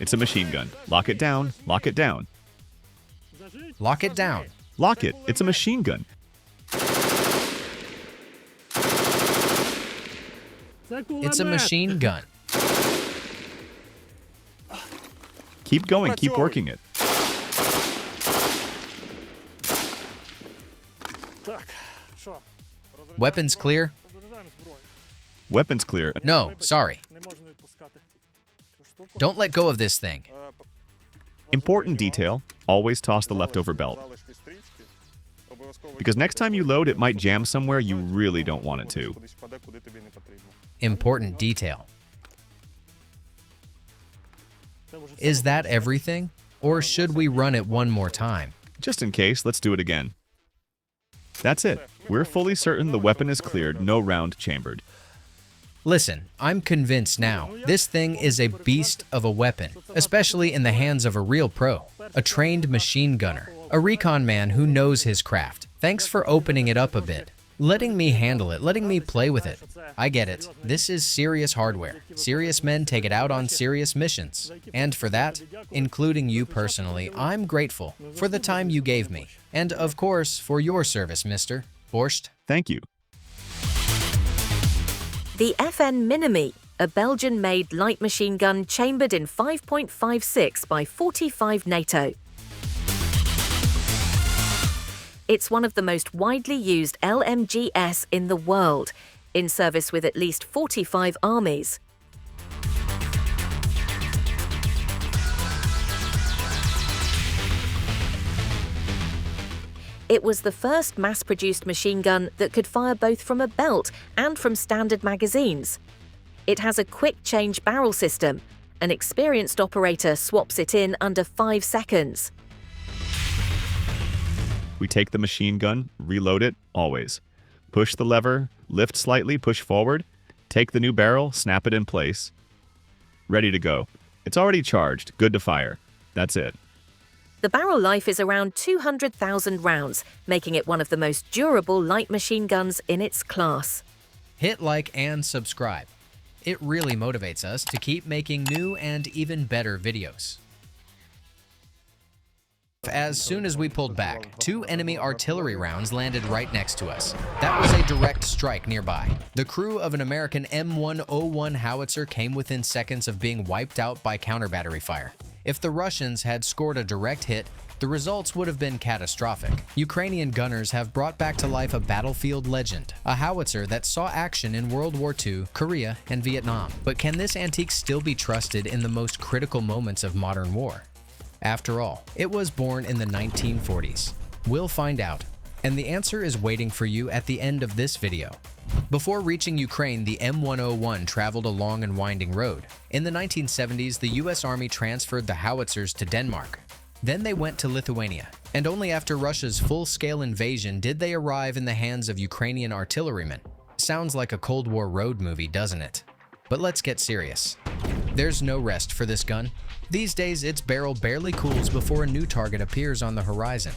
It's a machine gun. Lock it down. Lock it down. Lock it down. Lock it. It's a machine gun. It's a machine gun. Keep going. Keep working it. Weapons clear? Weapons clear. No, sorry. Don't let go of this thing. Important detail, always toss the leftover belt. Because next time you load, it might jam somewhere you really don't want it to. Important detail. Is that everything? Or should we run it one more time? Just in case, let's do it again. That's it. We're fully certain the weapon is cleared, no round chambered. Listen, I'm convinced now. This thing is a beast of a weapon, especially in the hands of a real pro, a trained machine gunner, a recon man who knows his craft. Thanks for opening it up a bit, letting me handle it, letting me play with it. I get it. This is serious hardware. Serious men take it out on serious missions. And for that, including you personally, I'm grateful for the time you gave me. And of course, for your service, Mr. Borscht. Thank you. The FN Minimi, a Belgian-made light machine gun chambered in 5.56 by 45 NATO. It's one of the most widely used LMGs in the world, in service with at least 45 armies. It was the first mass-produced machine gun that could fire both from a belt and from standard magazines. It has a quick-change barrel system. An experienced operator swaps it in under 5 seconds. We take the machine gun, reload it, always. Push the lever, lift slightly, push forward, take the new barrel, snap it in place. Ready to go. It's already charged, good to fire. That's it. The barrel life is around 200,000 rounds, making it one of the most durable light machine guns in its class. Hit like and subscribe. It really motivates us to keep making new and even better videos. As soon as we pulled back, 2 enemy artillery rounds landed right next to us. That was a direct strike nearby. The crew of an American M101 howitzer came within seconds of being wiped out by counter-battery fire. If the Russians had scored a direct hit, the results would have been catastrophic. Ukrainian gunners have brought back to life a battlefield legend, a howitzer that saw action in World War II, Korea, and Vietnam. But can this antique still be trusted in the most critical moments of modern war? After all, it was born in the 1940s. We'll find out, and the answer is waiting for you at the end of this video. Before reaching Ukraine, the M101 traveled a long and winding road. In the 1970s, the US Army transferred the howitzers to Denmark. Then they went to Lithuania, and only after Russia's full-scale invasion did they arrive in the hands of Ukrainian artillerymen. Sounds like a Cold War road movie, doesn't it? But let's get serious. There's no rest for this gun. These days, its barrel barely cools before a new target appears on the horizon.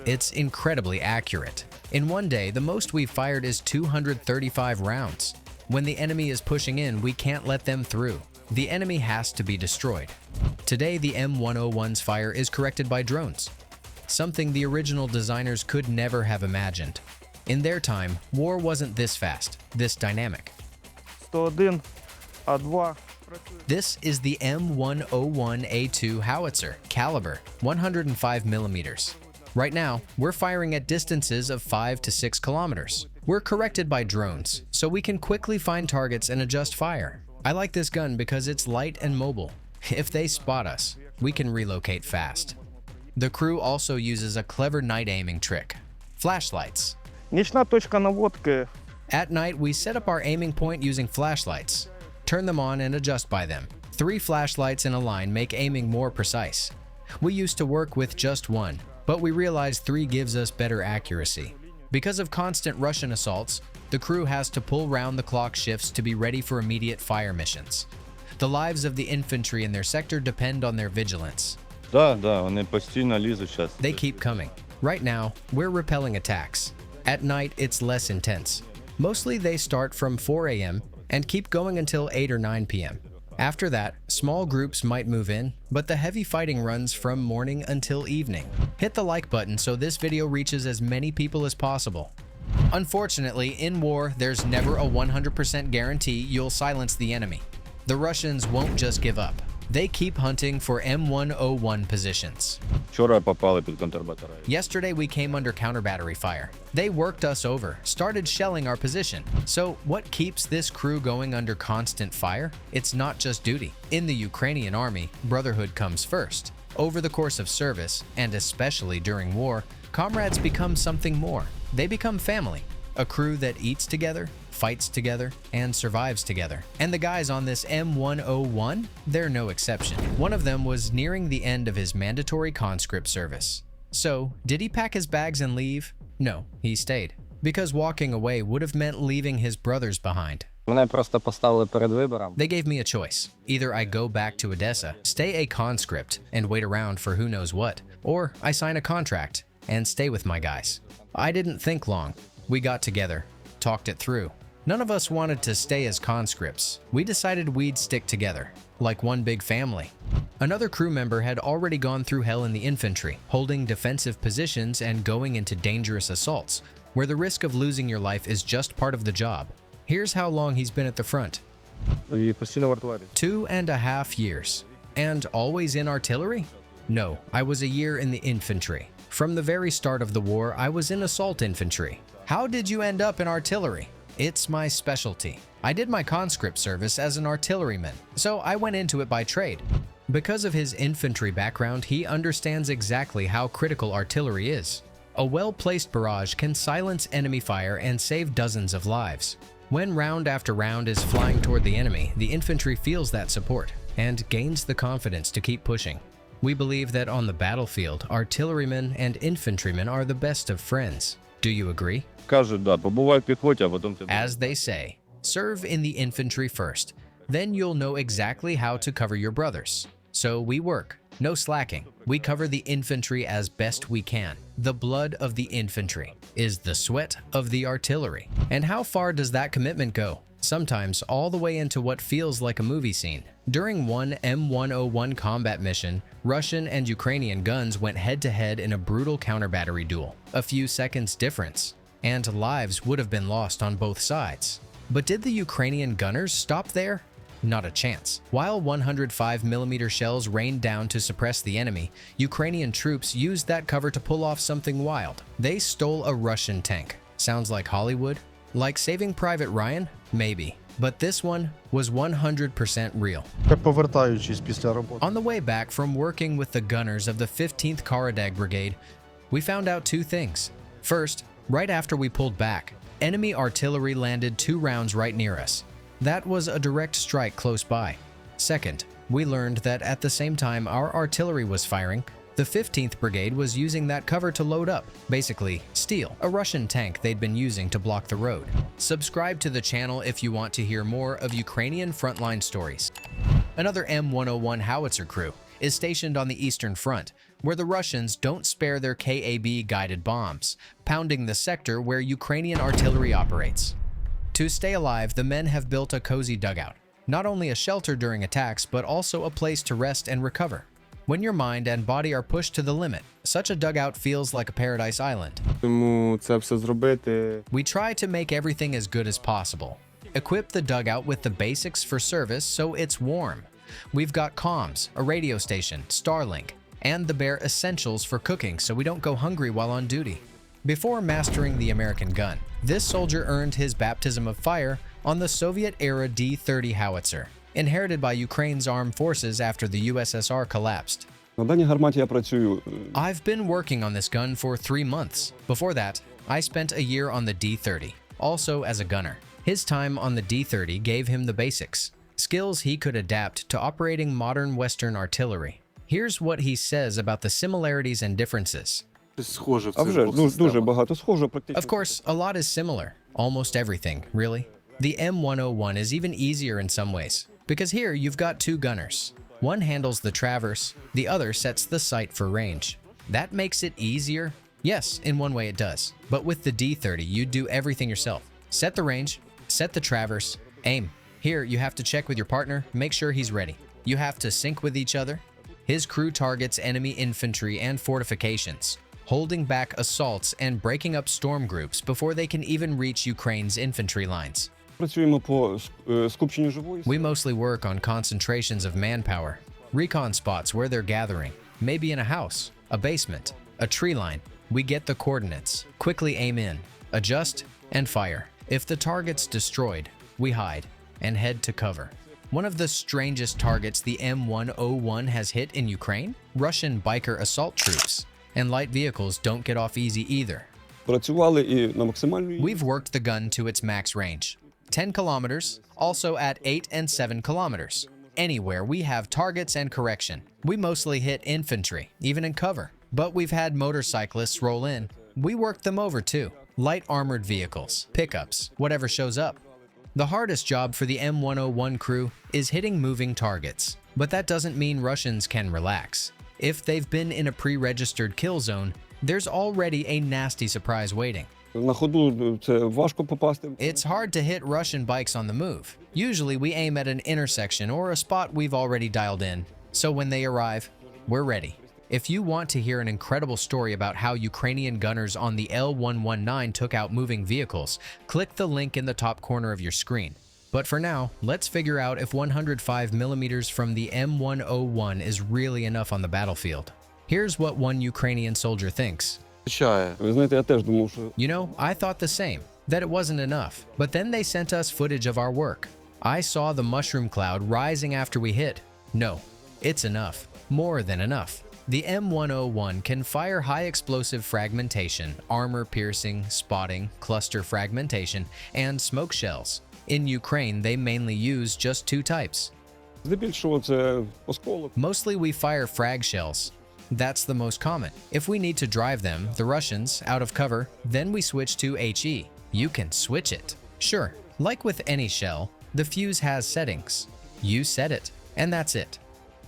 It's incredibly accurate. In one day, the most we've fired is 235 rounds. When the enemy is pushing in, we can't let them through. The enemy has to be destroyed. Today, the M101's fire is corrected by drones, something the original designers could never have imagined. In their time, war wasn't this fast, this dynamic. This is the M101A2 howitzer, caliber 105 millimeters. Right now, we're firing at distances of 5 to 6 kilometers. We're corrected by drones, so we can quickly find targets and adjust fire. I like this gun because it's light and mobile. If they spot us, we can relocate fast. The crew also uses a clever night aiming trick: flashlights. At night, we set up our aiming point using flashlights, turn them on and adjust by them. 3 flashlights in a line make aiming more precise. We used to work with just 1, but we realized 3 gives us better accuracy. Because of constant Russian assaults, the crew has to pull round-the-clock shifts to be ready for immediate fire missions. The lives of the infantry in their sector depend on their vigilance. They keep coming. Right now, we're repelling attacks. At night, it's less intense. Mostly they start from 4 a.m. and keep going until 8 or 9 p.m. After that, small groups might move in, but the heavy fighting runs from morning until evening. Hit the like button so this video reaches as many people as possible. Unfortunately, in war, there's never a 100% guarantee you'll silence the enemy. The Russians won't just give up. They keep hunting for M101 positions. Yesterday, we came under counter-battery fire. They worked us over, started shelling our position. So what keeps this crew going under constant fire? It's not just duty. In the Ukrainian army, brotherhood comes first. Over the course of service, and especially during war, comrades become something more. They become family, a crew that eats together, fights together, and survives together. And the guys on this M101, they're no exception. One of them was nearing the end of his mandatory conscript service. So, did he pack his bags and leave? No, he stayed. Because walking away would have meant leaving his brothers behind. They gave me a choice. Either I go back to Odessa, stay a conscript, and wait around for who knows what, or I sign a contract and stay with my guys. I didn't think long. We got together, talked it through. None of us wanted to stay as conscripts. We decided we'd stick together, like one big family. Another crew member had already gone through hell in the infantry, holding defensive positions and going into dangerous assaults, where the risk of losing your life is just part of the job. Here's how long he's been at the front. 2.5 years. And always in artillery? No, I was a year in the infantry. From the very start of the war, I was in assault infantry. How did you end up in artillery? It's my specialty. I did my conscript service as an artilleryman, so I went into it by trade. Because of his infantry background, he understands exactly how critical artillery is. A well-placed barrage can silence enemy fire and save dozens of lives. When round after round is flying toward the enemy, the infantry feels that support and gains the confidence to keep pushing. We believe that on the battlefield, artillerymen and infantrymen are the best of friends. Do you agree? As they say, serve in the infantry first, then you'll know exactly how to cover your brothers. So we work, no slacking. We cover the infantry as best we can. The blood of the infantry is the sweat of the artillery. And how far does that commitment go? Sometimes all the way into what feels like a movie scene. During one M101 combat mission, Russian and Ukrainian guns went head-to-head in a brutal counter-battery duel. A few seconds difference, and lives would have been lost on both sides. But did the Ukrainian gunners stop there? Not a chance. While 105mm shells rained down to suppress the enemy, Ukrainian troops used that cover to pull off something wild. They stole a Russian tank. Sounds like Hollywood? Like Saving Private Ryan? Maybe. But this one was 100% real. On the way back from working with the gunners of the 15th Karadag Brigade, we found out two things. First, right after we pulled back, enemy artillery landed 2 rounds right near us. That was a direct strike close by. Second, we learned that at the same time our artillery was firing, the 15th Brigade was using that cover to load up, basically steal, a Russian tank they'd been using to block the road. Subscribe to the channel if you want to hear more of Ukrainian frontline stories. Another M101 howitzer crew is stationed on the Eastern Front, where the Russians don't spare their KAB-guided bombs, pounding the sector where Ukrainian artillery operates. To stay alive, the men have built a cozy dugout, not only a shelter during attacks, but also a place to rest and recover. When your mind and body are pushed to the limit, such a dugout feels like a paradise island. We try to make everything as good as possible. Equip the dugout with the basics for service so it's warm. We've got comms, a radio station, Starlink, and the bare essentials for cooking so we don't go hungry while on duty. Before mastering the American gun, this soldier earned his baptism of fire on the Soviet-era D-30 howitzer, inherited by Ukraine's armed forces after the USSR collapsed. I've been working on this gun for 3 months. Before that, I spent a year on the D-30, also as a gunner. His time on the D-30 gave him the basics, skills he could adapt to operating modern Western artillery. Here's what he says about the similarities and differences. Of course, a lot is similar. Almost everything, really. The M101 is even easier in some ways, because here you've got 2 gunners. One handles the traverse, the other sets the sight for range. That makes it easier? Yes, in one way it does. But with the D-30, you do everything yourself. Set the range, set the traverse, aim. Here, you have to check with your partner, make sure he's ready. You have to sync with each other. His crew targets enemy infantry and fortifications, holding back assaults and breaking up storm groups before they can even reach Ukraine's infantry lines. We mostly work on concentrations of manpower, recon spots where they're gathering, maybe in a house, a basement, a tree line. We get the coordinates, quickly aim in, adjust, and fire. If the target's destroyed, we hide and head to cover. One of the strangest targets the M101 has hit in Ukraine? Russian biker assault troops. And light vehicles don't get off easy either. We've worked the gun to its max range. 10 kilometers, also at 8 and 7 kilometers. Anywhere we have targets and correction. We mostly hit infantry, even in cover. But we've had motorcyclists roll in. We worked them over too. Light armored vehicles, pickups, whatever shows up. The hardest job for the M101 crew is hitting moving targets. But that doesn't mean Russians can relax. If they've been in a pre-registered kill zone, there's already a nasty surprise waiting. It's hard to hit Russian bikes on the move. Usually we aim at an intersection or a spot we've already dialed in, so when they arrive, we're ready. If you want to hear an incredible story about how Ukrainian gunners on the L119 took out moving vehicles, click the link in the top corner of your screen. But for now, let's figure out if 105 millimeters from the M101 is really enough on the battlefield. Here's what one Ukrainian soldier thinks. You know, I thought the same, that it wasn't enough. But then they sent us footage of our work. I saw the mushroom cloud rising after we hit. No, it's enough. More than enough. The M101 can fire high explosive fragmentation, armor-piercing, spotting, cluster fragmentation, and smoke shells. In Ukraine, they mainly use just two types. Mostly we fire frag shells. That's the most common. If we need to drive them, the Russians, out of cover, then we switch to HE. You can switch it. Sure, like with any shell, the fuse has settings. You set it, and that's it.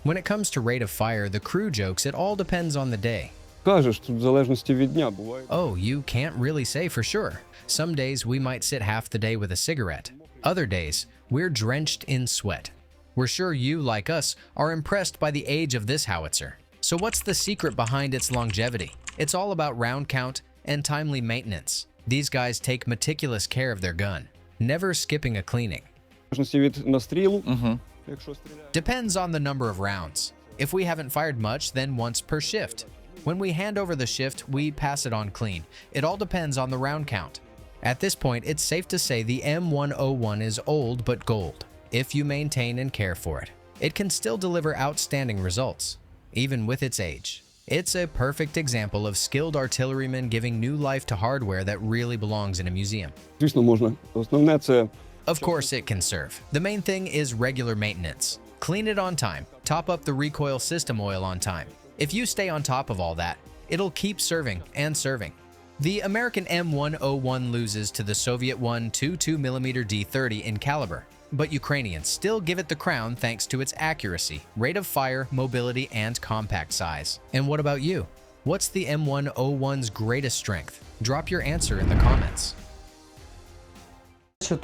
When it comes to rate of fire, the crew jokes it all depends on the day. Oh, you can't really say for sure. Some days we might sit half the day with a cigarette. Other days, we're drenched in sweat. We're sure you, like us, are impressed by the age of this howitzer. So what's the secret behind its longevity? It's all about round count and timely maintenance. These guys take meticulous care of their gun, never skipping a cleaning. Depends on the number of rounds. If we haven't fired much, then once per shift. When we hand over the shift, we pass it on clean. It all depends on the round count. At this point, it's safe to say the M101 is old but gold. If you maintain and care for it, it can still deliver outstanding results, even with its age. It's a perfect example of skilled artillerymen giving new life to hardware that really belongs in a museum. Of course it can serve. The main thing is regular maintenance. Clean it on time. Top up the recoil system oil on time. If you stay on top of all that, it'll keep serving and serving. The American M101 loses to the Soviet 122mm D30 in caliber, but Ukrainians still give it the crown thanks to its accuracy, rate of fire, mobility, and compact size. And what about you? What's the M101's greatest strength? Drop your answer in the comments. Here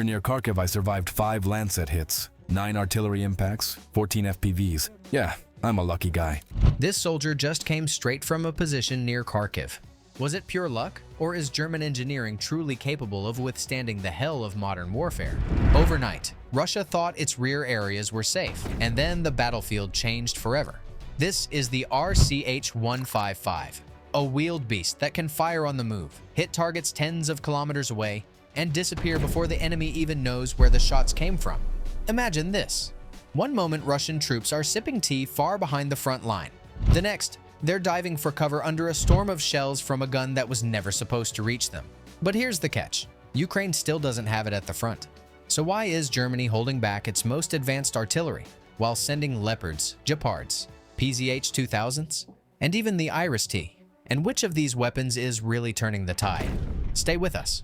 near Kharkiv, I survived 5 Lancet hits, 9 artillery impacts, 14 FPVs. Yeah, I'm a lucky guy. This soldier just came straight from a position near Kharkiv. Was it pure luck, or is German engineering truly capable of withstanding the hell of modern warfare? Overnight, Russia thought its rear areas were safe, and then the battlefield changed forever. This is the RCH-155, a wheeled beast that can fire on the move, hit targets tens of kilometers away, and disappear before the enemy even knows where the shots came from. Imagine this. One moment Russian troops are sipping tea far behind the front line. The next, they're diving for cover under a storm of shells from a gun that was never supposed to reach them. But here's the catch. Ukraine still doesn't have it at the front. So why is Germany holding back its most advanced artillery while sending Leopards, Gepards, PZH-2000s, and even the Iris-T? And which of these weapons is really turning the tide? Stay with us,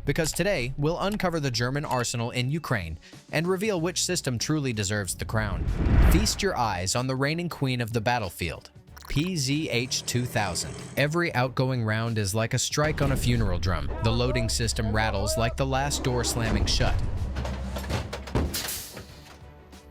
because today we'll uncover the German arsenal in Ukraine and reveal which system truly deserves the crown. Feast your eyes on the reigning queen of the battlefield, PZH-2000. Every outgoing round is like a strike on a funeral drum. The loading system rattles like the last door slamming shut.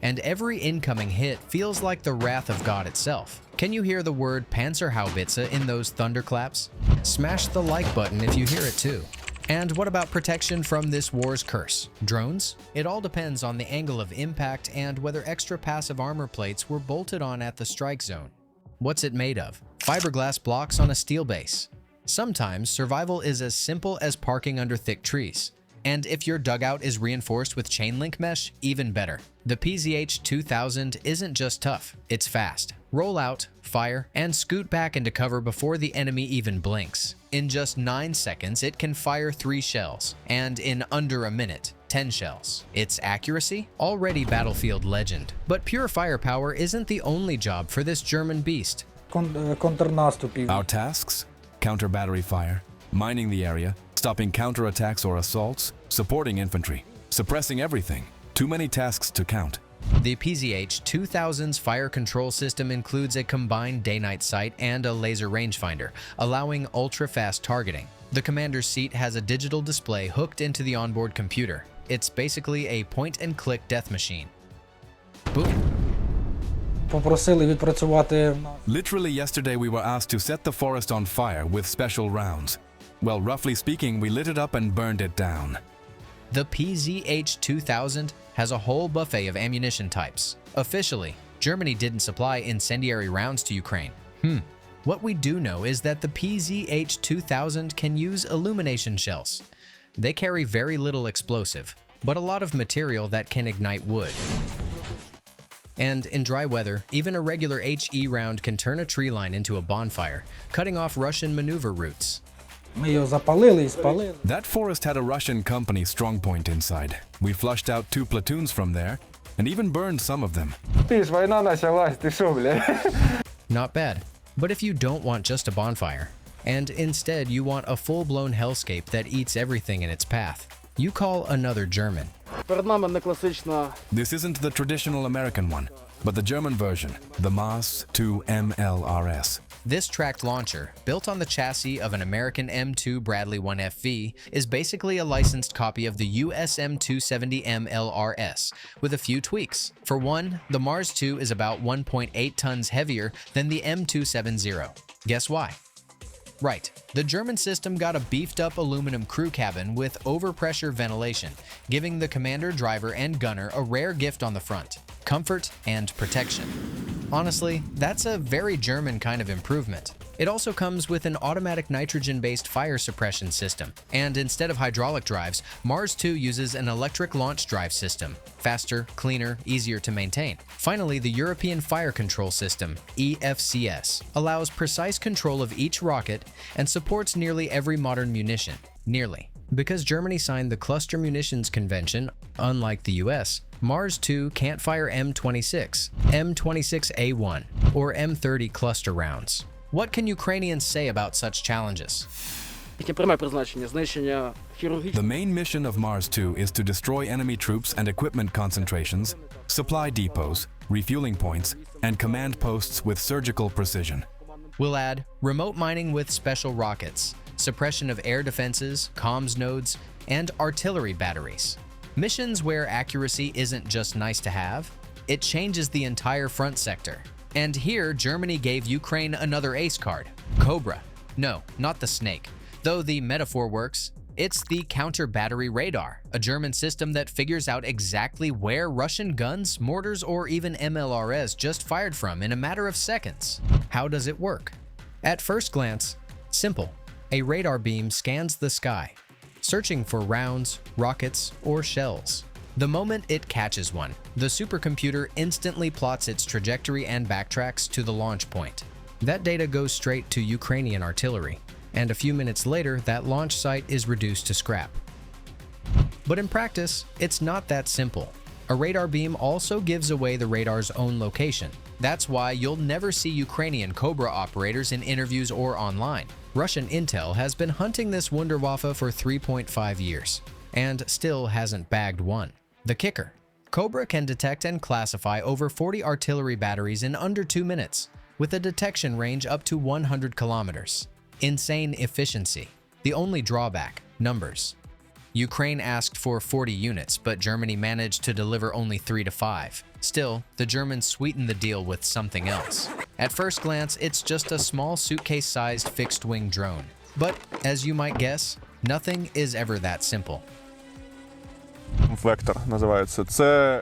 And every incoming hit feels like the wrath of God itself. Can you hear the word Panzerhaubitze in those thunderclaps? Smash the like button if you hear it too. And what about protection from this war's curse? Drones? It all depends on the angle of impact and whether extra passive armor plates were bolted on at the strike zone. What's it made of? Fiberglass blocks on a steel base. Sometimes survival is as simple as parking under thick trees. And if your dugout is reinforced with chain link mesh, even better. The PZH-2000 isn't just tough, it's fast. Roll out, fire, and scoot back into cover before the enemy even blinks. In just 9 seconds, it can fire 3 shells, and in under a minute, 10 shells. Its accuracy? Already battlefield legend. But pure firepower isn't the only job for this German beast. Our tasks? Counter battery fire, mining the area, stopping counterattacks or assaults, supporting infantry, suppressing everything. Too many tasks to count. The PZH-2000's fire control system includes a combined day-night sight and a laser rangefinder, allowing ultra-fast targeting. The commander's seat has a digital display hooked into the onboard computer. It's basically a point-and-click death machine. Boom. Literally yesterday we were asked to set the forest on fire with special rounds. Well, roughly speaking, we lit it up and burned it down. The PZH-2000 has a whole buffet of ammunition types. Officially, Germany didn't supply incendiary rounds to Ukraine. What we do know is that the PZH-2000 can use illumination shells. They carry very little explosive, but a lot of material that can ignite wood. And in dry weather, even a regular HE round can turn a tree line into a bonfire, cutting off Russian maneuver routes. That forest had a Russian company strongpoint inside. We flushed out 2 platoons from there, and even burned some of them. Not bad. But if you don't want just a bonfire, and instead you want a full-blown hellscape that eats everything in its path, you call another German. This isn't the traditional American one, but the German version, the Mars II MLRS. This tracked launcher, built on the chassis of an American M2 Bradley IFV, is basically a licensed copy of the US M270 MLRS, with a few tweaks. For one, the Mars II is about 1.8 tons heavier than the M270. Guess why? Right, the German system got a beefed-up aluminum crew cabin with overpressure ventilation, giving the commander, driver, and gunner a rare gift on the front: comfort and protection. Honestly, that's a very German kind of improvement. It also comes with an automatic nitrogen-based fire suppression system, and instead of hydraulic drives, Mars II uses an electric launch drive system. Faster, cleaner, easier to maintain. Finally, the European Fire Control System, EFCS, allows precise control of each rocket and supports nearly every modern munition. Nearly. Because Germany signed the Cluster Munitions Convention, unlike the US, Mars II can't fire M26, M26A1, or M30 cluster rounds. What can Ukrainians say about such challenges? The main mission of Mars II is to destroy enemy troops and equipment concentrations, supply depots, refueling points, and command posts with surgical precision. We'll add remote mining with special rockets, suppression of air defenses, comms nodes, and artillery batteries. Missions where accuracy isn't just nice to have, it changes the entire front sector. And here, Germany gave Ukraine another ace card, Cobra. No, not the snake. Though the metaphor works, it's the counter-battery radar, a German system that figures out exactly where Russian guns, mortars, or even MLRS just fired from in a matter of seconds. How does it work? At first glance, simple. A radar beam scans the sky, searching for rounds, rockets, or shells. The moment it catches one, the supercomputer instantly plots its trajectory and backtracks to the launch point. That data goes straight to Ukrainian artillery, and a few minutes later, that launch site is reduced to scrap. But in practice, it's not that simple. A radar beam also gives away the radar's own location. That's why you'll never see Ukrainian Cobra operators in interviews or online. Russian intel has been hunting this Wunderwaffe for 3.5 years, and still hasn't bagged one. The kicker: Cobra can detect and classify over 40 artillery batteries in under 2 minutes, with a detection range up to 100 kilometers. Insane efficiency. The only drawback: numbers. Ukraine asked for 40 units, but Germany managed to deliver only 3 to 5. Still, the Germans sweetened the deal with something else. At first glance, it's just a small suitcase-sized fixed-wing drone. But, as you might guess, nothing is ever that simple.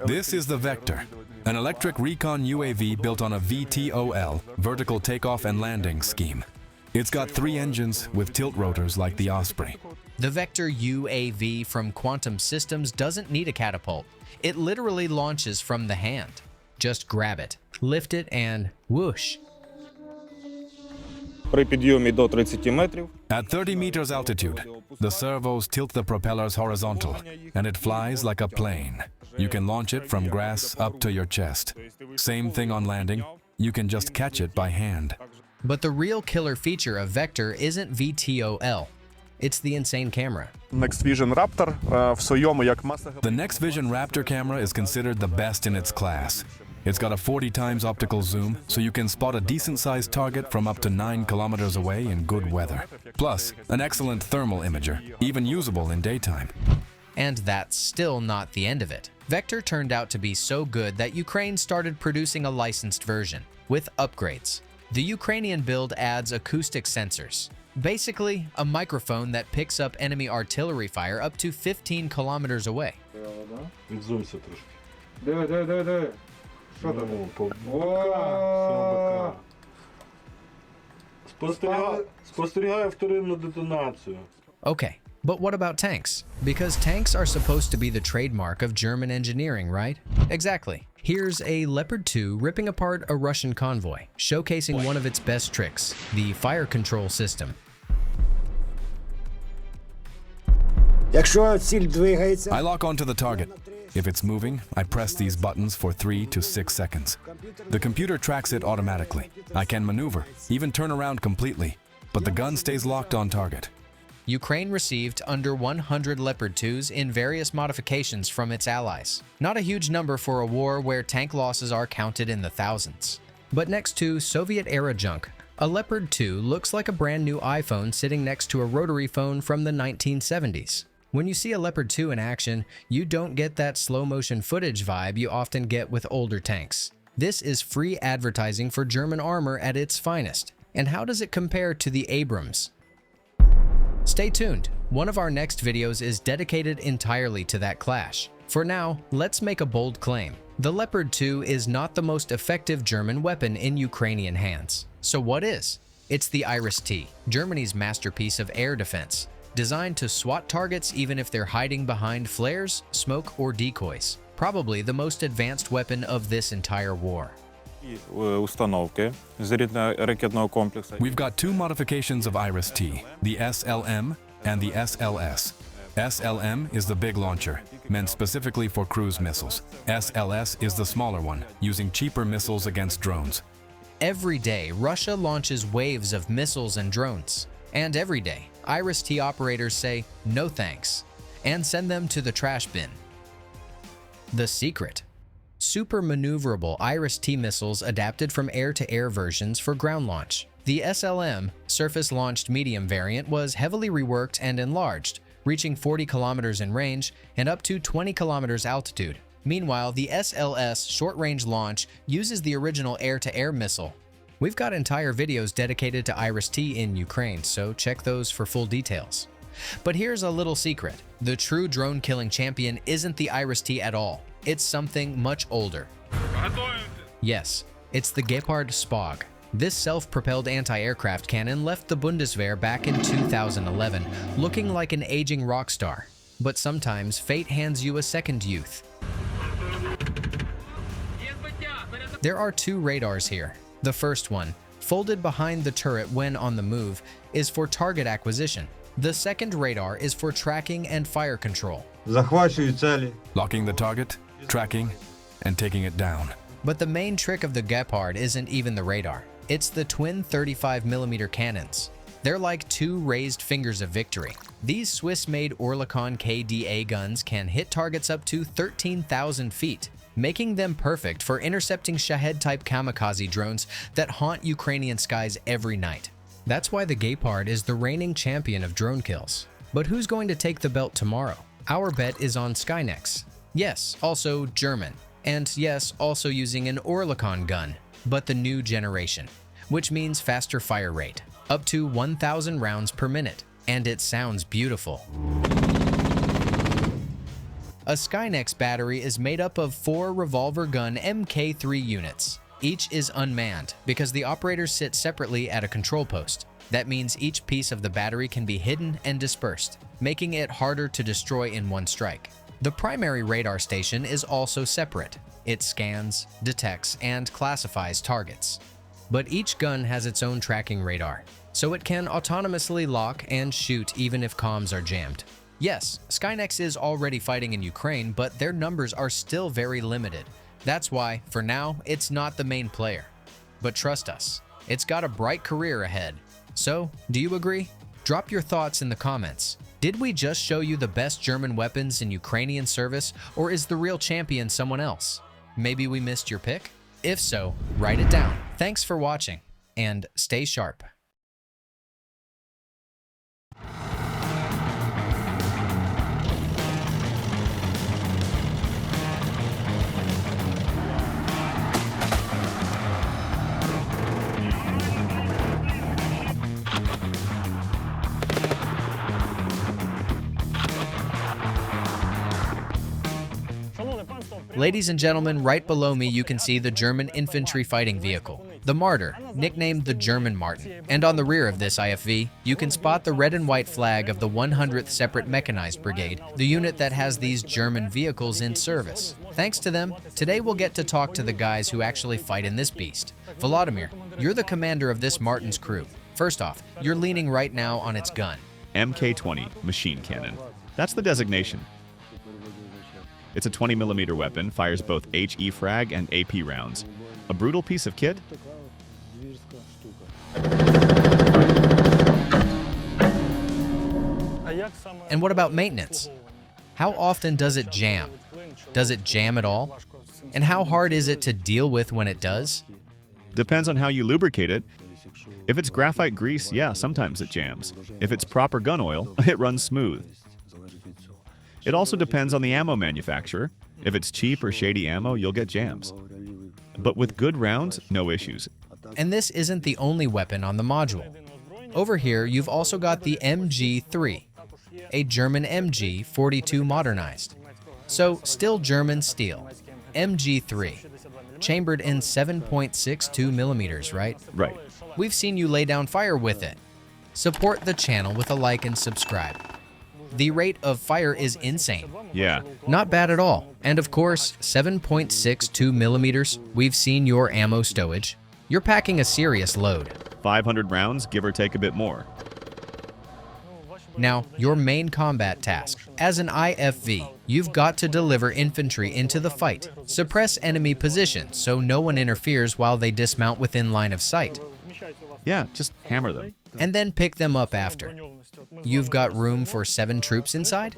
This is the Vector, an electric recon UAV built on a VTOL, vertical takeoff and landing scheme. It's got 3 engines with tilt rotors like the Osprey. The Vector UAV from Quantum Systems doesn't need a catapult. It literally launches from the hand. Just grab it, lift it, and whoosh. At 30 meters altitude, the servos tilt the propellers horizontal, and it flies like a plane. You can launch it from grass up to your chest. Same thing on landing, you can just catch it by hand. But the real killer feature of Vector isn't VTOL. It's the insane camera. The Next Vision Raptor camera is considered the best in its class. It's got a 40 times optical zoom, so you can spot a decent-sized target from up to 9 kilometers away in good weather. Plus, an excellent thermal imager, even usable in daytime. And that's still not the end of it. Vector turned out to be so good that Ukraine started producing a licensed version, with upgrades. The Ukrainian build adds acoustic sensors, Basically, a microphone that picks up enemy artillery fire up to 15 kilometers away. Відзумся трошки. Диви. Що там? О! Спостерігаю вторинну детонацію. Okay, but what about tanks? Because tanks are supposed to be the trademark of German engineering, right? Exactly. Here's a Leopard 2 ripping apart a Russian convoy, showcasing one of its best tricks, the fire control system. I lock onto the target. If it's moving, I press these buttons for 3 to 6 seconds. The computer tracks it automatically. I can maneuver, even turn around completely, but the gun stays locked on target. Ukraine received under 100 Leopard 2s in various modifications from its allies. Not a huge number for a war where tank losses are counted in the thousands. But next to Soviet-era junk, a Leopard 2 looks like a brand new iPhone sitting next to a rotary phone from the 1970s. When you see a Leopard 2 in action, you don't get that slow-motion footage vibe you often get with older tanks. This is free advertising for German armor at its finest. And how does it compare to the Abrams? Stay tuned. One of our next videos is dedicated entirely to that clash. For now, let's make a bold claim. The Leopard 2 is not the most effective German weapon in Ukrainian hands. So what is? It's the Iris-T, Germany's masterpiece of air defense, designed to swat targets even if they're hiding behind flares, smoke, or decoys. Probably the most advanced weapon of this entire war. We've got two modifications of Iris-T, the SLM and the SLS. SLM is the big launcher, meant specifically for cruise missiles. SLS is the smaller one, using cheaper missiles against drones. Every day, Russia launches waves of missiles and drones. And every day, Iris-T operators say, no thanks, and send them to the trash bin. The secret. Super maneuverable Iris-T missiles adapted from air-to-air versions for ground launch. The SLM, surface-launched medium variant, was heavily reworked and enlarged, reaching 40 kilometers in range and up to 20 kilometers altitude. Meanwhile, the SLS short-range launch uses the original air-to-air missile. We've got entire videos dedicated to Iris-T in Ukraine, so check those for full details. But here's a little secret. The true drone-killing champion isn't the Iris-T at all. It's something much older. Yes, it's the Gepard Spog. This self-propelled anti-aircraft cannon left the Bundeswehr back in 2011, looking like an aging rock star. But sometimes fate hands you a second youth. There are two radars here. The first one, folded behind the turret when on the move, is for target acquisition. The second radar is for tracking and fire control. Locking the target, tracking, and taking it down. But the main trick of the Gepard isn't even the radar. It's the twin 35mm cannons. They're like two raised fingers of victory. These Swiss-made Oerlikon KDA guns can hit targets up to 13,000 feet, making them perfect for intercepting Shahed-type kamikaze drones that haunt Ukrainian skies every night. That's why the Gepard is the reigning champion of drone kills. But who's going to take the belt tomorrow? Our bet is on Skynex. Yes, also German. And yes, also using an Oerlikon gun, but the new generation, which means faster fire rate, up to 1,000 rounds per minute, and it sounds beautiful. A Skynex battery is made up of 4 revolver gun Mk3 units. Each is unmanned because the operators sit separately at a control post. That means each piece of the battery can be hidden and dispersed, making it harder to destroy in one strike. The primary radar station is also separate. It scans, detects, and classifies targets. But each gun has its own tracking radar, so it can autonomously lock and shoot even if comms are jammed. Yes, Skynex is already fighting in Ukraine, but their numbers are still very limited. That's why, for now, it's not the main player. But trust us, it's got a bright career ahead. So, do you agree? Drop your thoughts in the comments. Did we just show you the best German weapons in Ukrainian service, or is the real champion someone else? Maybe we missed your pick? If so, write it down. Thanks for watching, and stay sharp. Ladies and gentlemen, right below me you can see the German infantry fighting vehicle, the Marder, nicknamed the German Martin. And on the rear of this IFV, you can spot the red and white flag of the 100th Separate Mechanized Brigade, the unit that has these German vehicles in service. Thanks to them, today we'll get to talk to the guys who actually fight in this beast. Volodymyr, you're the commander of this Martin's crew. First off, you're leaning right now on its gun. MK-20 machine cannon. That's the designation. It's a 20mm weapon, fires both HE frag and AP rounds. A brutal piece of kit? And what about maintenance? How often does it jam? Does it jam at all? And how hard is it to deal with when it does? Depends on how you lubricate it. If it's graphite grease, yeah, sometimes it jams. If it's proper gun oil, it runs smooth. It also depends on the ammo manufacturer. If it's cheap or shady ammo, you'll get jams. But with good rounds, no issues. And this isn't the only weapon on the module. Over here, you've also got the MG3, a German MG 42 modernized. So, still German steel. MG3, chambered in 7.62 millimeters, right? Right. We've seen you lay down fire with it. Support the channel with a like and subscribe. The rate of fire is insane. Yeah. Not bad at all. And of course, 7.62 millimeters, we've seen your ammo stowage. You're packing a serious load. 500 rounds, give or take a bit more. Now, your main combat task. As an IFV, you've got to deliver infantry into the fight, suppress enemy positions so no one interferes while they dismount within line of sight. Yeah, just hammer them. And then pick them up after. You've got room for 7 troops inside?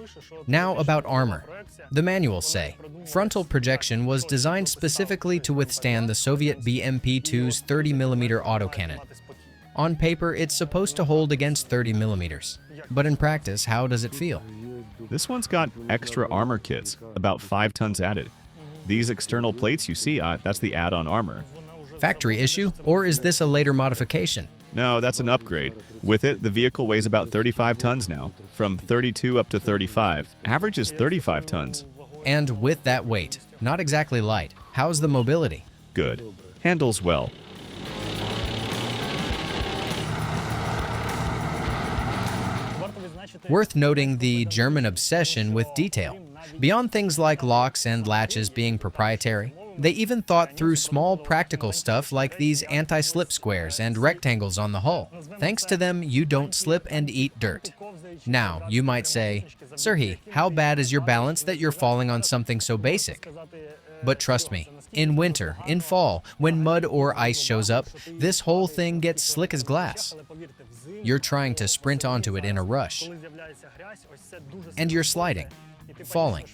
Now about armor. The manuals say, frontal projection was designed specifically to withstand the Soviet BMP-2's 30mm autocannon. On paper, it's supposed to hold against 30mm. But in practice, how does it feel? This one's got extra armor kits, about 5 tons added. These external plates you see, that's the add-on armor. Factory issue, or is this a later modification? No, that's an upgrade. With it, the vehicle weighs about 35 tons now, from 32 up to 35. Average is 35 tons. And with that weight, not exactly light, how's the mobility? Good. Handles well. Worth noting the German obsession with detail. Beyond things like locks and latches being proprietary, they even thought through small practical stuff like these anti-slip squares and rectangles on the hull. Thanks to them, you don't slip and eat dirt. Now, you might say, Serhiy, how bad is your balance that you're falling on something so basic? But trust me, in winter, in fall, when mud or ice shows up, this whole thing gets slick as glass. You're trying to sprint onto it in a rush. And you're sliding, falling.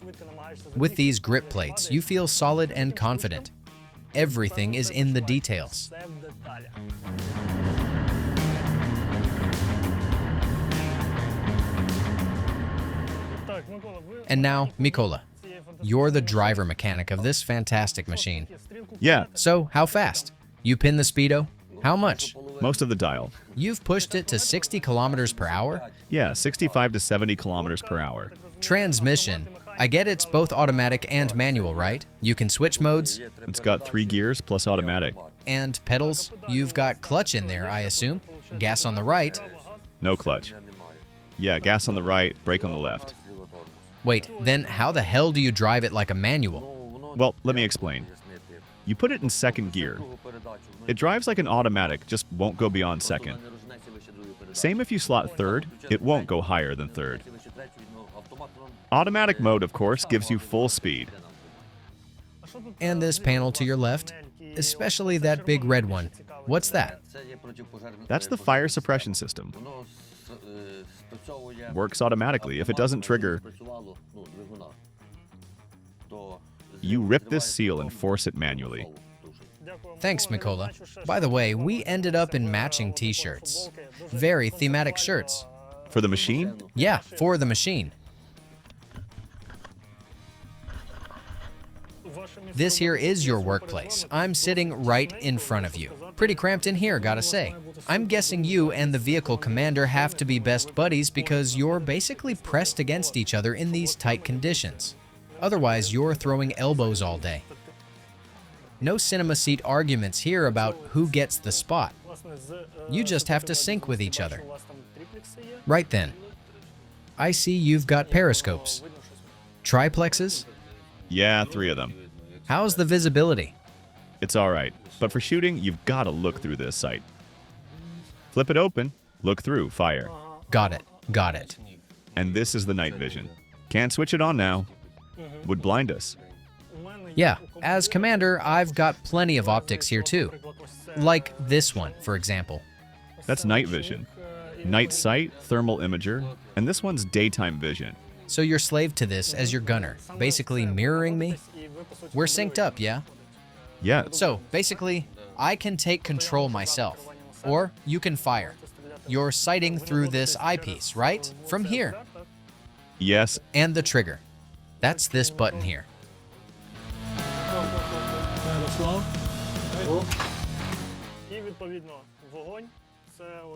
With these grip plates, you feel solid and confident. Everything is in the details. And now, Mykola, you're the driver mechanic of this fantastic machine. Yeah. So, how fast? You pin the speedo? How much? Most of the dial. You've pushed it to 60 kilometers per hour? Yeah, 65 to 70 kilometers per hour. Transmission. I get it's both automatic and manual, right? You can switch modes. It's got 3 gears plus automatic. And pedals. You've got clutch in there, I assume. Gas on the right. No clutch. Yeah, gas on the right, brake on the left. Wait, then how the hell do you drive it like a manual? Well, let me explain. You put it in second gear. It drives like an automatic, just won't go beyond second. Same if you slot third, it won't go higher than third. Automatic mode, of course, gives you full speed. And this panel to your left, especially that big red one. What's that? That's the fire suppression system. Works automatically. If it doesn't trigger, you rip this seal and force it manually. Thanks, Mykola. By the way, we ended up in matching t-shirts. Very thematic shirts. For the machine? Yeah, for the machine. This here is your workplace. I'm sitting right in front of you. Pretty cramped in here, gotta say. I'm guessing you and the vehicle commander have to be best buddies because you're basically pressed against each other in these tight conditions. Otherwise, you're throwing elbows all day. No cinema seat arguments here about who gets the spot. You just have to sync with each other. Right then. I see you've got periscopes. Triplexes? Yeah, 3 of them. How's the visibility? It's all right, but for shooting, you've got to look through this sight. Flip it open, look through, fire. Got it, got it. And this is the night vision. Can't switch it on now. Would blind us. Yeah, as commander, I've got plenty of optics here too. Like this one, for example. That's night vision. Night sight, thermal imager, and this one's daytime vision. So you're slave to this as your gunner, basically mirroring me? We're synced up, yeah? Yeah. So, basically, I can take control myself. Or you can fire. You're sighting through this eyepiece, right? From here. Yes. And the trigger. That's this button here.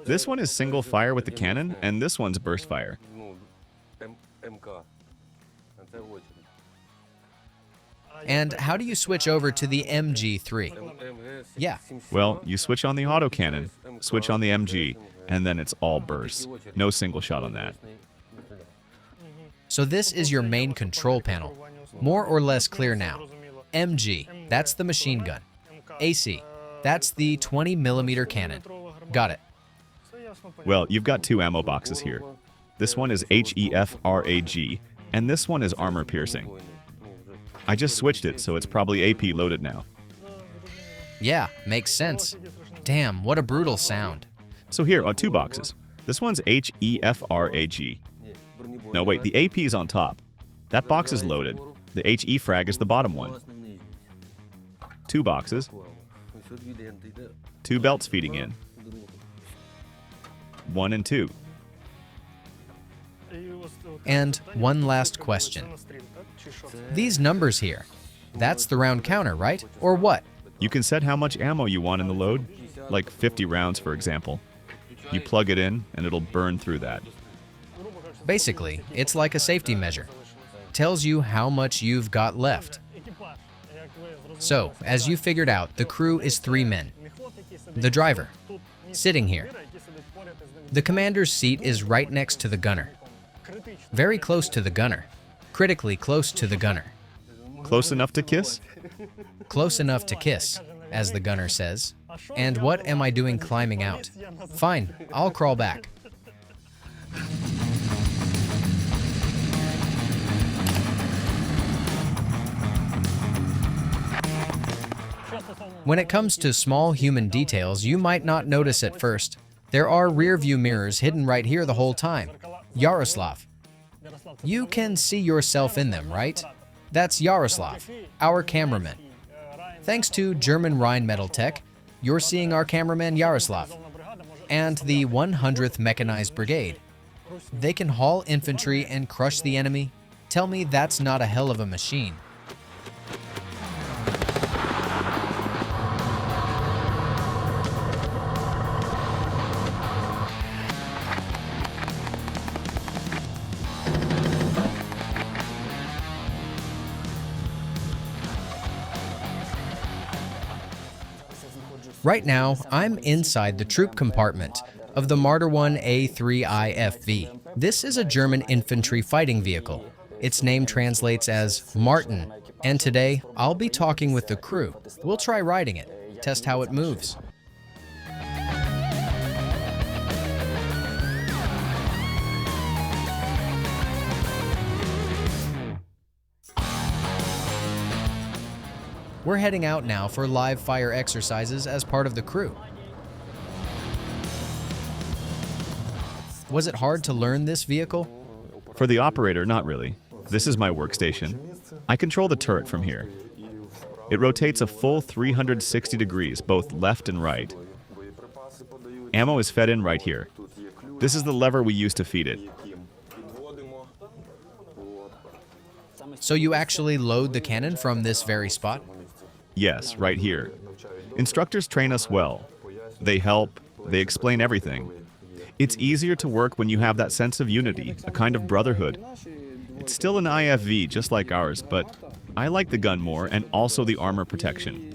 This one is single fire with the cannon, and this one's burst fire. And how do you switch over to the MG3? Yeah. Well, you switch on the autocannon, switch on the MG, and then it's all bursts. No single shot on that. So this is your main control panel. More or less clear now. MG, that's the machine gun. AC, that's the 20mm cannon. Got it. Well, you've got 2 ammo boxes here. This one is HEFRAG, and this one is armor piercing. I just switched it, so it's probably AP loaded now. Yeah, makes sense. Damn, what a brutal sound. So here are 2 boxes. This one's HEFRAG. No, wait, the AP is on top. That box is loaded. The HE frag is the bottom one. 2 boxes. 2 belts feeding in. 1 and 2. And one last question. These numbers here, that's the round counter, right? Or what? You can set how much ammo you want in the load, like 50 rounds, for example. You plug it in, and it'll burn through that. Basically, it's like a safety measure. Tells you how much you've got left. So, as you figured out, the crew is 3 men. The driver, sitting here. The commander's seat is right next to the gunner. Very close to the gunner. Critically close to the gunner. Close enough to kiss? Close enough to kiss, as the gunner says. And what am I doing climbing out? Fine, I'll crawl back. When it comes to small human details, you might not notice at first. There are rear-view mirrors hidden right here the whole time. Yaroslav. You can see yourself in them, right? That's Yaroslav, our cameraman. Thanks to German Rheinmetall Tech, you're seeing our cameraman Yaroslav and the 100th Mechanized Brigade. They can haul infantry and crush the enemy. Tell me that's not a hell of a machine. Right now, I'm inside the troop compartment of the Marder IFV IFV. This is a German infantry fighting vehicle. Its name translates as Martin, and today I'll be talking with the crew. We'll try riding it, test how it moves. We're heading out now for live fire exercises as part of the crew. Was it hard to learn this vehicle? For the operator, not really. This is my workstation. I control the turret from here. It rotates a full 360 degrees, both left and right. Ammo is fed in right here. This is the lever we use to feed it. So you actually load the cannon from this very spot? Yes, right here. Instructors train us well. They help, they explain everything. It's easier to work when you have that sense of unity, a kind of brotherhood. It's still an IFV, just like ours, but I like the gun more and also the armor protection.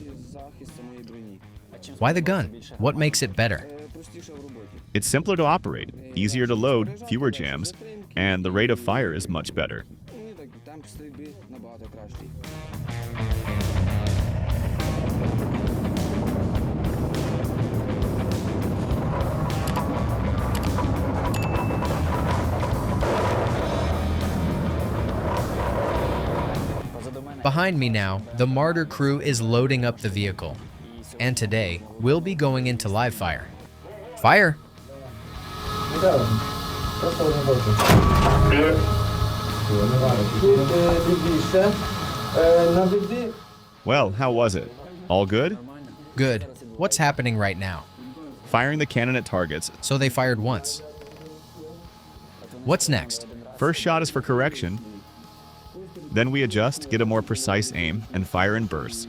Why the gun? What makes it better? It's simpler to operate, easier to load, fewer jams, and the rate of fire is much better. Behind me now, the Marder crew is loading up the vehicle. And today, we'll be going into live fire. Fire! Well, how was it? All good? Good. What's happening right now? Firing the cannon at targets. So they fired once. What's next? First shot is for correction. Then we adjust, get a more precise aim, and fire in bursts.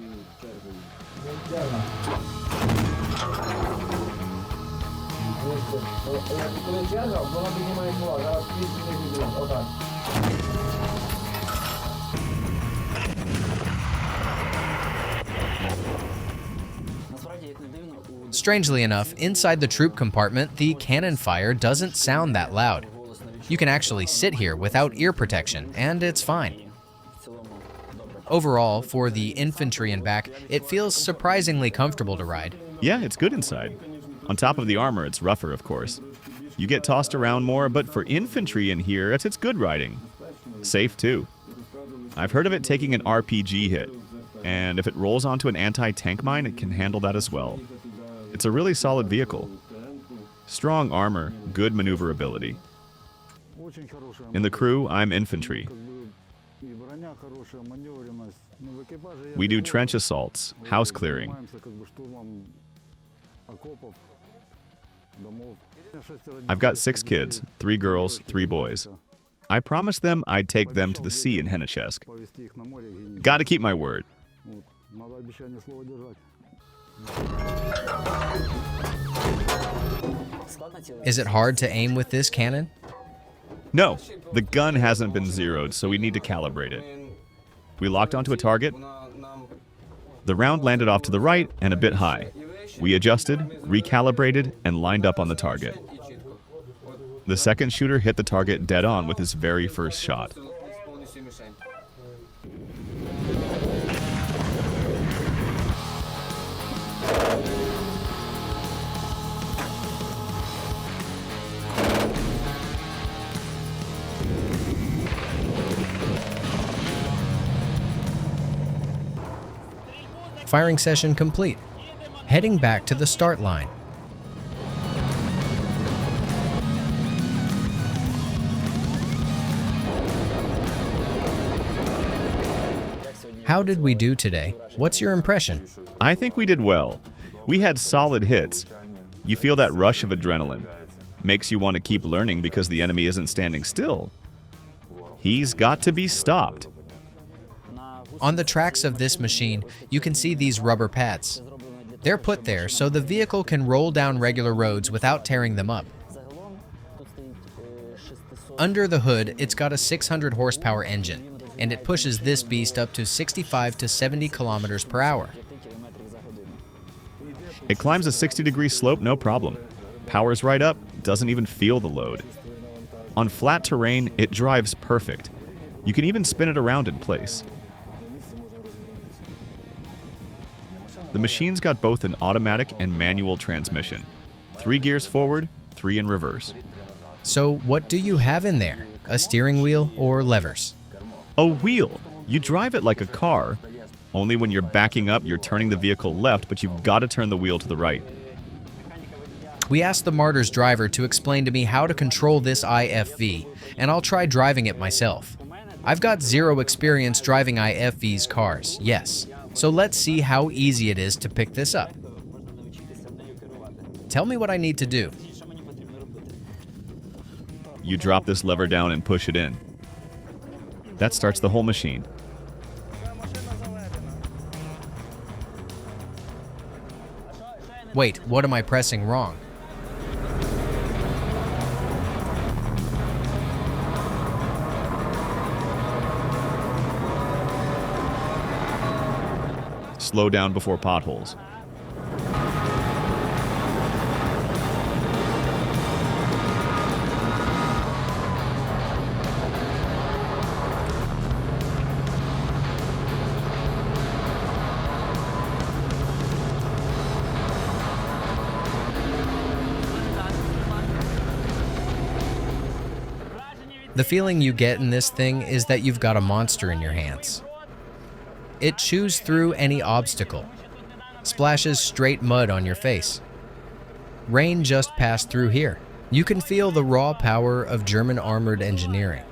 Strangely enough, inside the troop compartment, the cannon fire doesn't sound that loud. You can actually sit here without ear protection, and it's fine. Overall, for the infantry and back, it feels surprisingly comfortable to ride. Yeah, it's good inside. On top of the armor, it's rougher, of course. You get tossed around more, but for infantry in here, it's good riding. Safe, too. I've heard of it taking an RPG hit, and if it rolls onto an anti-tank mine, it can handle that as well. It's a really solid vehicle. Strong armor, good maneuverability. In the crew, I'm infantry. We do trench assaults, house clearing. I've got 6 kids, 3 girls, 3 boys. I promised them I'd take them to the sea in Hennichesk. Gotta keep my word. Is it hard to aim with this cannon? No, the gun hasn't been zeroed, so we need to calibrate it. We locked onto a target. The round landed off to the right and a bit high. We adjusted, recalibrated, and lined up on the target. The second shooter hit the target dead on with his very first shot. Firing session complete. Heading back to the start line. How did we do today? What's your impression? I think we did well. We had solid hits. You feel that rush of adrenaline. Makes you want to keep learning because the enemy isn't standing still. He's got to be stopped. On the tracks of this machine, you can see these rubber pads. They're put there so the vehicle can roll down regular roads without tearing them up. Under the hood, it's got a 600 horsepower engine, and it pushes this beast up to 65 to 70 kilometers per hour. It climbs a 60-degree slope, no problem. Powers right up, doesn't even feel the load. On flat terrain, it drives perfect. You can even spin it around in place. The machine's got both an automatic and manual transmission. 3 gears forward, 3 in reverse. So what do you have in there? A steering wheel or levers? A wheel. You drive it like a car. Only when you're backing up, you're turning the vehicle left, but you've got to turn the wheel to the right. We asked the Marder's driver to explain to me how to control this IFV, and I'll try driving it myself. I've got 0 experience driving IFV's cars, yes. So let's see how easy it is to pick this up. Tell me what I need to do. You drop this lever down and push it in. That starts the whole machine. Wait, what am I pressing wrong? slow down before potholes. The feeling you get in this thing is that you've got a monster in your hands. It chews through any obstacle, splashes straight mud on your face. Rain just passed through here. You can feel the raw power of German armored engineering.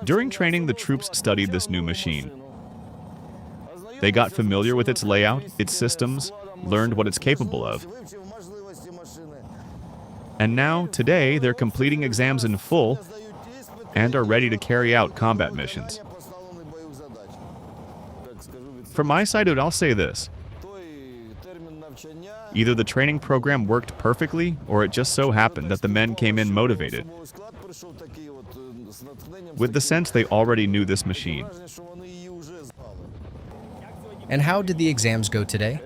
During training, the troops studied this new machine. They got familiar with its layout, its systems, learned what it's capable of. And now, today, they're completing exams in full and are ready to carry out combat missions. From my side, I'll say this. Either the training program worked perfectly, or it just so happened that the men came in motivated, with the sense they already knew this machine. And how did the exams go today?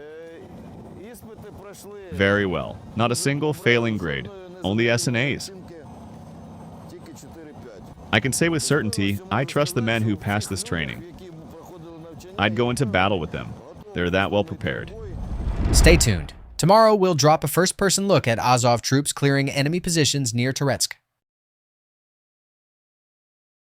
Very well. Not a single failing grade, only S and A's. I can say with certainty, I trust the men who passed this training. I'd go into battle with them. They're that well prepared. Stay tuned. Tomorrow we'll drop a first-person look at Azov troops clearing enemy positions near Toretsk.